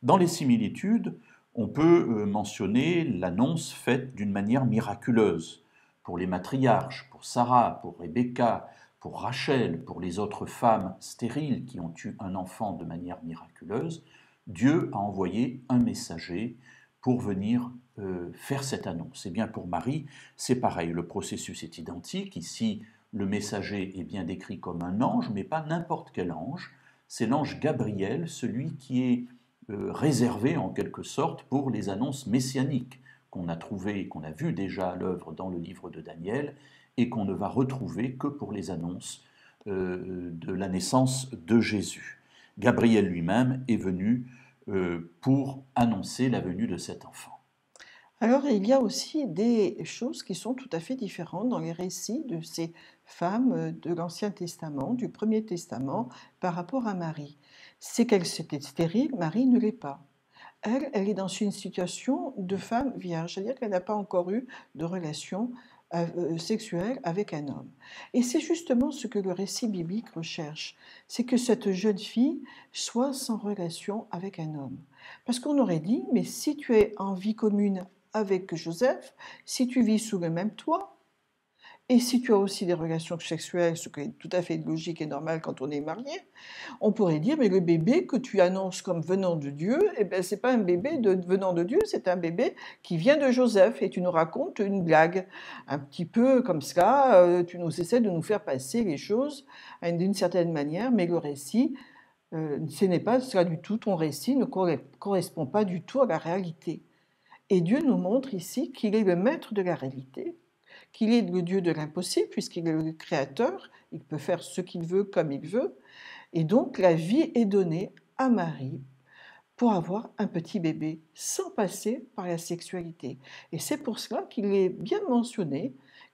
Dans les similitudes, on peut mentionner l'annonce faite d'une manière miraculeuse pour les matriarches, pour Sarah, pour Rebecca, pour Rachel, pour les autres femmes stériles qui ont eu un enfant de manière miraculeuse. Dieu a envoyé un messager pour venir faire cette annonce. Et bien pour Marie, c'est pareil, le processus est identique. Ici, le messager est bien décrit comme un ange, mais pas n'importe quel ange. C'est l'ange Gabriel, celui qui est réservé en quelque sorte pour les annonces messianiques qu'on a trouvées, qu'on a vues déjà à l'œuvre dans le livre de Daniel et qu'on ne va retrouver que pour les annonces de la naissance de Jésus. Gabriel lui-même est venu pour annoncer la venue de cet enfant.
Alors il y a aussi des choses qui sont tout à fait différentes dans les récits de ces femmes de l'Ancien Testament, du Premier Testament, par rapport à Marie. C'est qu'elle était stérile, Marie ne l'est pas. elle est dans une situation de femme vierge, c'est-à-dire qu'elle n'a pas encore eu de relation sexuelle avec un homme. Et c'est justement ce que le récit biblique recherche, c'est que cette jeune fille soit sans relation avec un homme. Parce qu'on aurait dit, mais si tu es en vie commune avec Joseph, si tu vis sous le même toit, et si tu as aussi des relations sexuelles, ce qui est tout à fait logique et normal quand on est marié, on pourrait dire, mais le bébé que tu annonces comme venant de Dieu, eh ben, c'est pas un bébé venant de Dieu, c'est un bébé qui vient de Joseph. Et tu nous racontes une blague, un petit peu comme ça, tu nous essaies de nous faire passer les choses d'une certaine manière, mais le récit, ce n'est pas cela du tout, ton récit ne correspond pas du tout à la réalité. Et Dieu nous montre ici qu'il est le maître de la réalité, qu'il est le Dieu de l'impossible, puisqu'il est le créateur, il peut faire ce qu'il veut comme il veut, et donc la vie est donnée à Marie pour avoir un petit bébé, sans passer par la sexualité. Et c'est pour cela qu'il est bien mentionné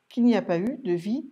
qu'il n'y a pas eu de vie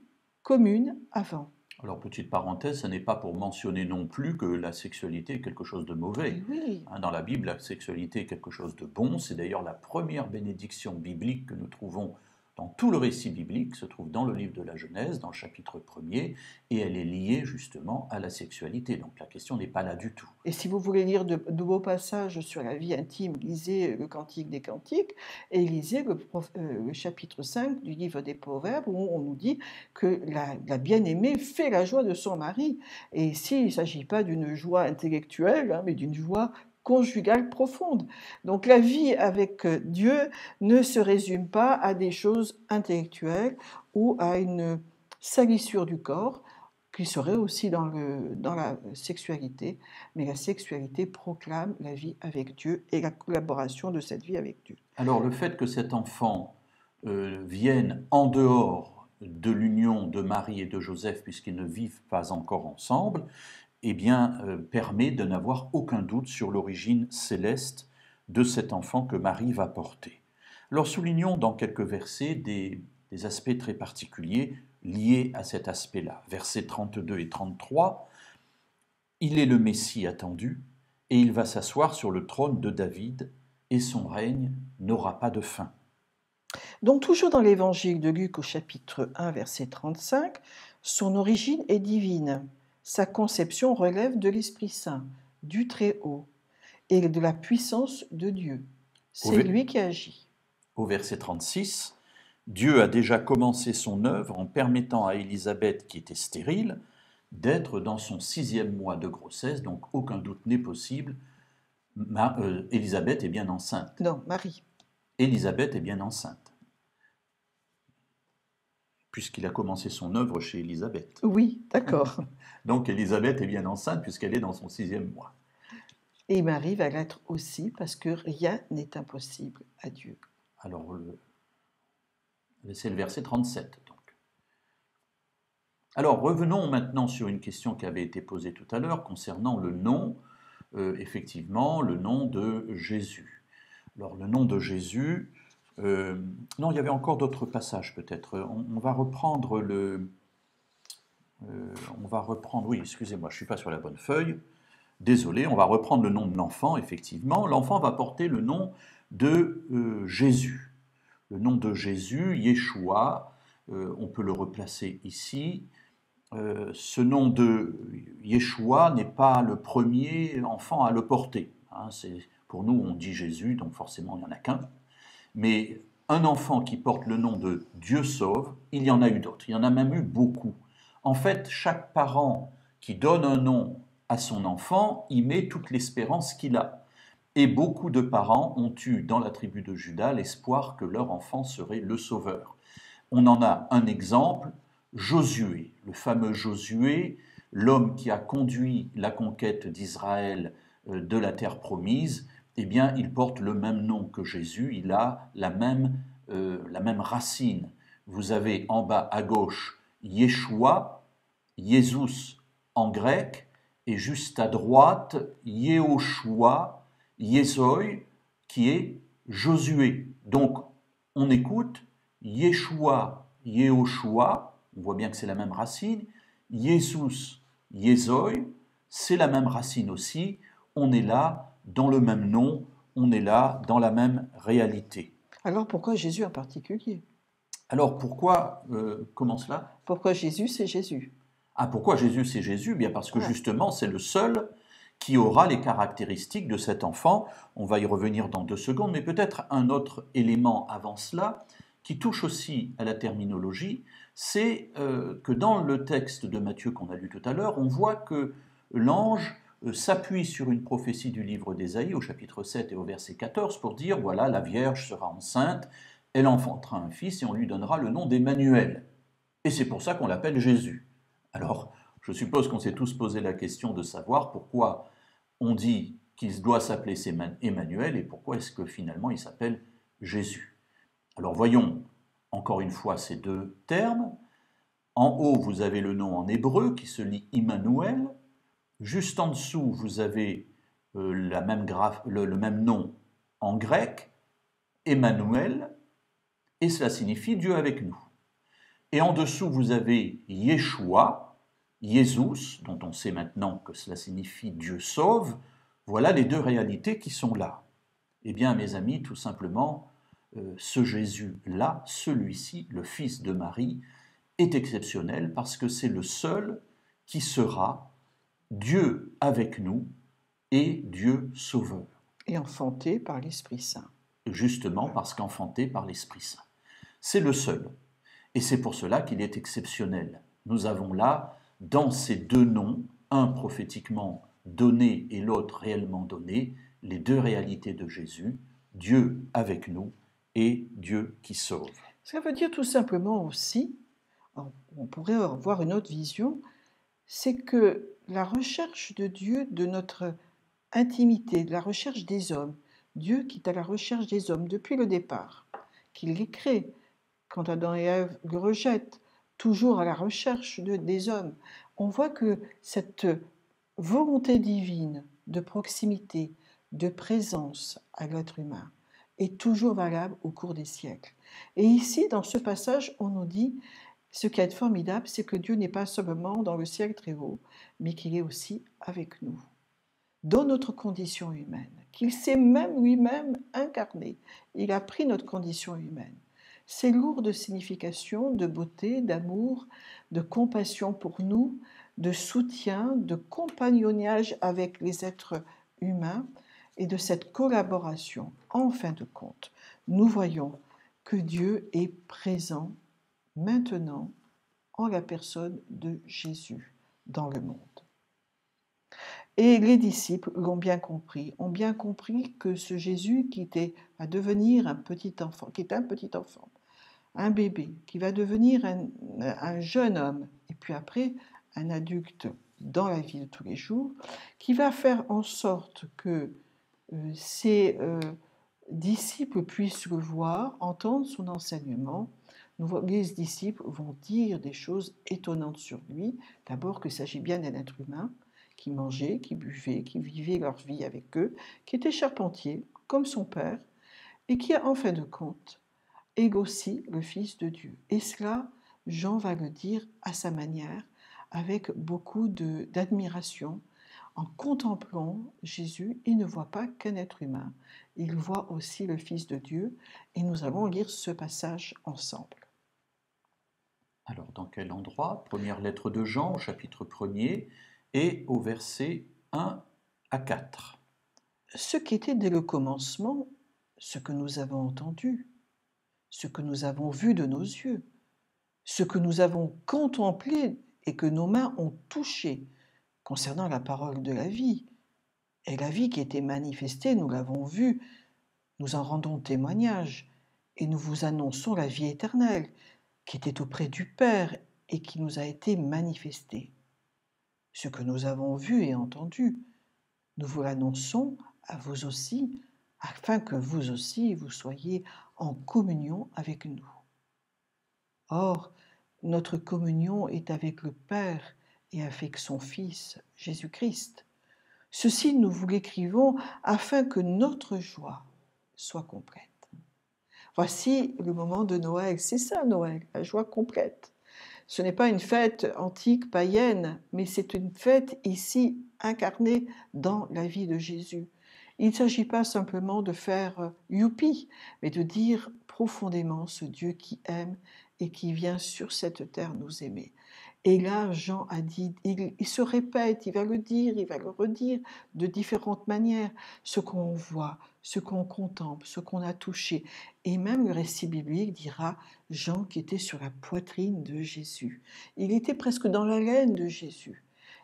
commune avant.
Alors, petite parenthèse, ce n'est pas pour mentionner non plus que la sexualité est quelque chose de mauvais.
Oui.
Dans la Bible, la sexualité est quelque chose de bon. C'est d'ailleurs la première bénédiction biblique que nous trouvons dans tout le récit biblique, se trouve dans le livre de la Genèse, dans le chapitre 1er, et elle est liée justement à la sexualité. Donc la question n'est pas là du tout.
Et si vous voulez lire de beaux passages sur la vie intime, lisez le Cantique des Cantiques et lisez le chapitre 5 du livre des Proverbes où on nous dit que la bien-aimée fait la joie de son mari. Et ici, il ne s'agit pas d'une joie intellectuelle, mais d'une joie conjugale profonde. Donc la vie avec Dieu ne se résume pas à des choses intellectuelles ou à une salissure du corps, qui serait aussi dans la sexualité, mais la sexualité proclame la vie avec Dieu et la collaboration de cette vie avec Dieu.
Alors le fait que cet enfant vienne en dehors de l'union de Marie et de Joseph, puisqu'ils ne vivent pas encore ensemble, eh bien, permet de n'avoir aucun doute sur l'origine céleste de cet enfant que Marie va porter. Alors soulignons dans quelques versets des aspects très particuliers liés à cet aspect-là. Versets 32 et 33, « Il est le Messie attendu, et il va s'asseoir sur le trône de David, et son règne n'aura pas de fin. »
Donc toujours dans l'évangile de Luc au chapitre 1, verset 35, son origine est divine. Sa conception relève de l'Esprit Saint, du Très-Haut, et de la puissance de Dieu. C'est lui qui agit.
Au verset 36, Dieu a déjà commencé son œuvre en permettant à Élisabeth, qui était stérile, d'être dans son 6e mois de grossesse, donc aucun doute n'est possible. Élisabeth est bien enceinte.
Non, Marie.
Élisabeth est bien enceinte, puisqu'il a commencé son œuvre chez Élisabeth.
Oui, d'accord.
Donc Élisabeth est bien enceinte puisqu'elle est dans son 6e mois.
Et Marie va l'être aussi parce que rien n'est impossible à Dieu.
Alors, c'est le verset 37. Donc. Alors, revenons maintenant sur une question qui avait été posée tout à l'heure concernant le nom, effectivement, le nom de Jésus. Alors, le nom de Jésus, non, il y avait encore d'autres passages peut-être. On va reprendre oui, excusez-moi, je ne suis pas sur la bonne feuille. Désolé, on va reprendre le nom de l'enfant, effectivement. L'enfant va porter le nom de Jésus. Le nom de Jésus, Yeshua, on peut le replacer ici. Ce nom de Yeshua n'est pas le premier enfant à le porter. Pour nous, on dit Jésus, donc forcément, il n'y en a qu'un. Mais un enfant qui porte le nom de Dieu sauve, il y en a eu d'autres. Il y en a même eu beaucoup. En fait, chaque parent qui donne un nom à son enfant, il met toute l'espérance qu'il a. Et beaucoup de parents ont eu dans la tribu de Juda l'espoir que leur enfant serait le sauveur. On en a un exemple, Josué, le fameux Josué, l'homme qui a conduit la conquête d'Israël de la terre promise. Eh bien, il porte le même nom que Jésus, il a la même racine. Vous avez en bas à gauche Yeshua, Jésus en grec, et juste à droite, Yehoshua, Yesoi, qui est Josué. Donc, on écoute Yeshua, Yehoshua, on voit bien que c'est la même racine, Jésus, Yesoi, c'est la même racine aussi, on est là dans le même nom, on est là dans la même réalité.
Alors pourquoi Jésus en particulier?
Alors pourquoi, comment cela?
Pourquoi Jésus, c'est Jésus?
Ah, pourquoi Jésus c'est Jésus? Bien parce que
Voilà.
justement c'est le seul qui aura les caractéristiques de cet enfant. On va y revenir dans 2 secondes, mais peut-être un autre élément avant cela qui touche aussi à la terminologie, c'est que dans le texte de Matthieu qu'on a lu tout à l'heure, on voit que l'ange s'appuie sur une prophétie du livre d'Ésaïe au chapitre 7 et au verset 14 pour dire, voilà, la Vierge sera enceinte, elle enfantera un fils et on lui donnera le nom d'Emmanuel. Et c'est pour ça qu'on l'appelle Jésus. Alors, je suppose qu'on s'est tous posé la question de savoir pourquoi on dit qu'il doit s'appeler Emmanuel et pourquoi est-ce que finalement il s'appelle Jésus. Alors voyons encore une fois ces deux termes. En haut, vous avez le nom en hébreu qui se lit Immanuel. Juste en dessous, vous avez le même nom en grec, Emmanuel, et cela signifie Dieu avec nous. Et en dessous, vous avez Yeshua, Jésus, dont on sait maintenant que cela signifie Dieu sauve. Voilà les deux réalités qui sont là. Eh bien, mes amis, tout simplement, ce Jésus-là, celui-ci, le Fils de Marie, est exceptionnel parce que c'est le seul qui sera Dieu avec nous et Dieu sauveur.
Et enfanté par l'Esprit Saint.
Justement parce qu'enfanté par l'Esprit Saint. C'est le seul. Et c'est pour cela qu'il est exceptionnel. Nous avons là, dans ces deux noms, un prophétiquement donné et l'autre réellement donné, les deux réalités de Jésus, Dieu avec nous et Dieu qui sauve.
Ça veut dire tout simplement aussi, on pourrait avoir une autre vision, c'est que la recherche de Dieu, de notre intimité, de la recherche des hommes, Dieu qui est à la recherche des hommes depuis le départ, qu'il les crée, quand Adam et Ève le rejettent, toujours à la recherche des hommes, on voit que cette volonté divine de proximité, de présence à l'être humain est toujours valable au cours des siècles. Et ici, dans ce passage, on nous dit, ce qui est formidable, c'est que Dieu n'est pas seulement dans le ciel très haut, mais qu'il est aussi avec nous, dans notre condition humaine, qu'il s'est même lui-même incarné. Il a pris notre condition humaine. C'est lourd de signification, de beauté, d'amour, de compassion pour nous, de soutien, de compagnonnage avec les êtres humains et de cette collaboration. En fin de compte, nous voyons que Dieu est présent maintenant en la personne de Jésus dans le monde. Et les disciples l'ont bien compris, ont bien compris que ce Jésus qui était à devenir un petit enfant, qui est un petit enfant, un bébé, qui va devenir un jeune homme, et puis après un adulte dans la vie de tous les jours, qui va faire en sorte que ses disciples puissent le voir, entendre son enseignement. Les disciples vont dire des choses étonnantes sur lui. D'abord qu'il s'agit bien d'un être humain qui mangeait, qui buvait, qui vivait leur vie avec eux, qui était charpentier, comme son père, et qui, en fin de compte, est aussi le Fils de Dieu. Et cela, Jean va le dire à sa manière, avec beaucoup d'admiration. En contemplant Jésus, il ne voit pas qu'un être humain, il voit aussi le Fils de Dieu, et nous allons lire ce passage ensemble.
Alors, dans quel endroit? Première lettre de Jean, au chapitre 1er, et au verset 1 à 4.
Ce qui était dès le commencement, ce que nous avons entendu, ce que nous avons vu de nos yeux, ce que nous avons contemplé et que nos mains ont touché concernant la parole de la vie. Et la vie qui était manifestée, nous l'avons vue, nous en rendons témoignage, et nous vous annonçons la vie éternelle qui était auprès du Père et qui nous a été manifestée. Ce que nous avons vu et entendu, nous vous l'annonçons à vous aussi, afin que vous aussi vous soyez en communion avec nous. Or, notre communion est avec le Père et avec son Fils, Jésus-Christ. Ceci, nous vous l'écrivons afin que notre joie soit complète. Voici le moment de Noël, c'est ça Noël, la joie complète. Ce n'est pas une fête antique, païenne, mais c'est une fête ici incarnée dans la vie de Jésus. Il ne s'agit pas simplement de faire youpi, mais de dire profondément ce Dieu qui aime et qui vient sur cette terre nous aimer. Et là, Jean a dit, il se répète, il va le dire, il va le redire de différentes manières, ce qu'on voit, ce qu'on contemple, ce qu'on a touché. Et même le récit biblique dira Jean qui était sur la poitrine de Jésus. Il était presque dans la laine de Jésus.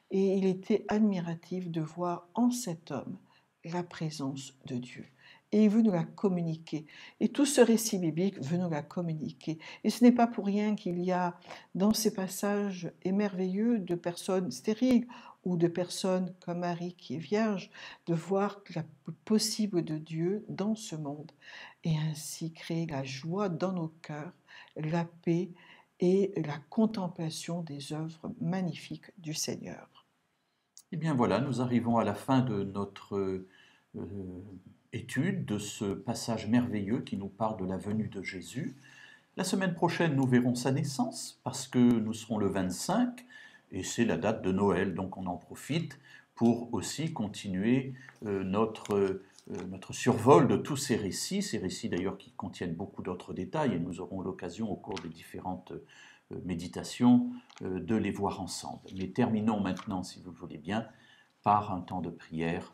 Et il était admiratif de voir en cet homme la présence de Dieu. Et il veut nous la communiquer. Et tout ce récit biblique veut nous la communiquer. Et ce n'est pas pour rien qu'il y a dans ces passages émerveilleux de personnes stériles ou de personnes comme Marie qui est vierge, de voir la possible de Dieu dans ce monde et ainsi créer la joie dans nos cœurs, la paix et la contemplation des œuvres magnifiques du Seigneur.
Eh bien voilà, nous arrivons à la fin de notre étude de ce passage merveilleux qui nous parle de la venue de Jésus. La semaine prochaine, nous verrons sa naissance parce que nous serons le 25 et c'est la date de Noël, donc on en profite pour aussi continuer notre survol de tous ces récits d'ailleurs qui contiennent beaucoup d'autres détails et nous aurons l'occasion au cours des différentes méditations de les voir ensemble. Mais terminons maintenant, si vous le voulez bien, par un temps de prière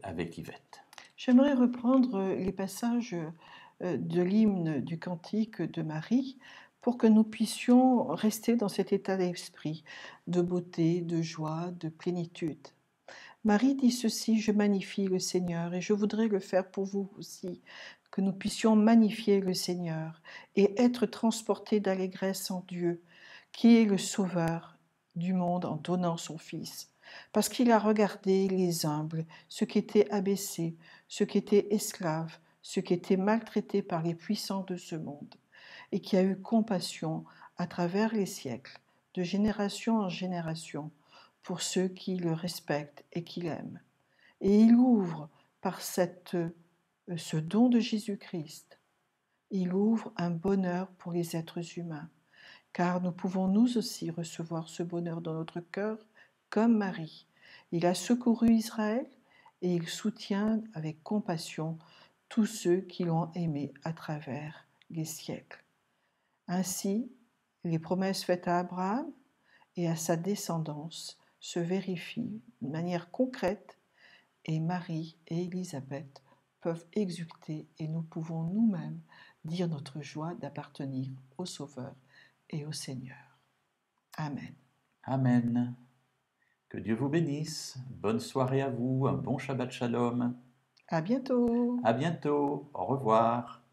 avec Yvette.
J'aimerais reprendre les passages de l'hymne du cantique de Marie pour que nous puissions rester dans cet état d'esprit de beauté, de joie, de plénitude. Marie dit ceci, je magnifie le Seigneur et je voudrais le faire pour vous aussi, que nous puissions magnifier le Seigneur et être transportés d'allégresse en Dieu, qui est le Sauveur du monde en donnant son Fils. Parce qu'il a regardé les humbles, ceux qui étaient abaissés, ceux qui étaient esclaves, ceux qui étaient maltraités par les puissants de ce monde, et qui a eu compassion à travers les siècles, de génération en génération, pour ceux qui le respectent et qui l'aiment. Et il ouvre par ce don de Jésus-Christ, il ouvre un bonheur pour les êtres humains, car nous pouvons nous aussi recevoir ce bonheur dans notre cœur comme Marie. Il a secouru Israël et il soutient avec compassion tous ceux qui l'ont aimé à travers les siècles. Ainsi, les promesses faites à Abraham et à sa descendance se vérifient de manière concrète et Marie et Élisabeth peuvent exulter et nous pouvons nous-mêmes dire notre joie d'appartenir au Sauveur et au Seigneur. Amen.
Amen. Que Dieu vous bénisse. Bonne soirée à vous. Un bon Shabbat Shalom.
À bientôt.
À bientôt. Au revoir.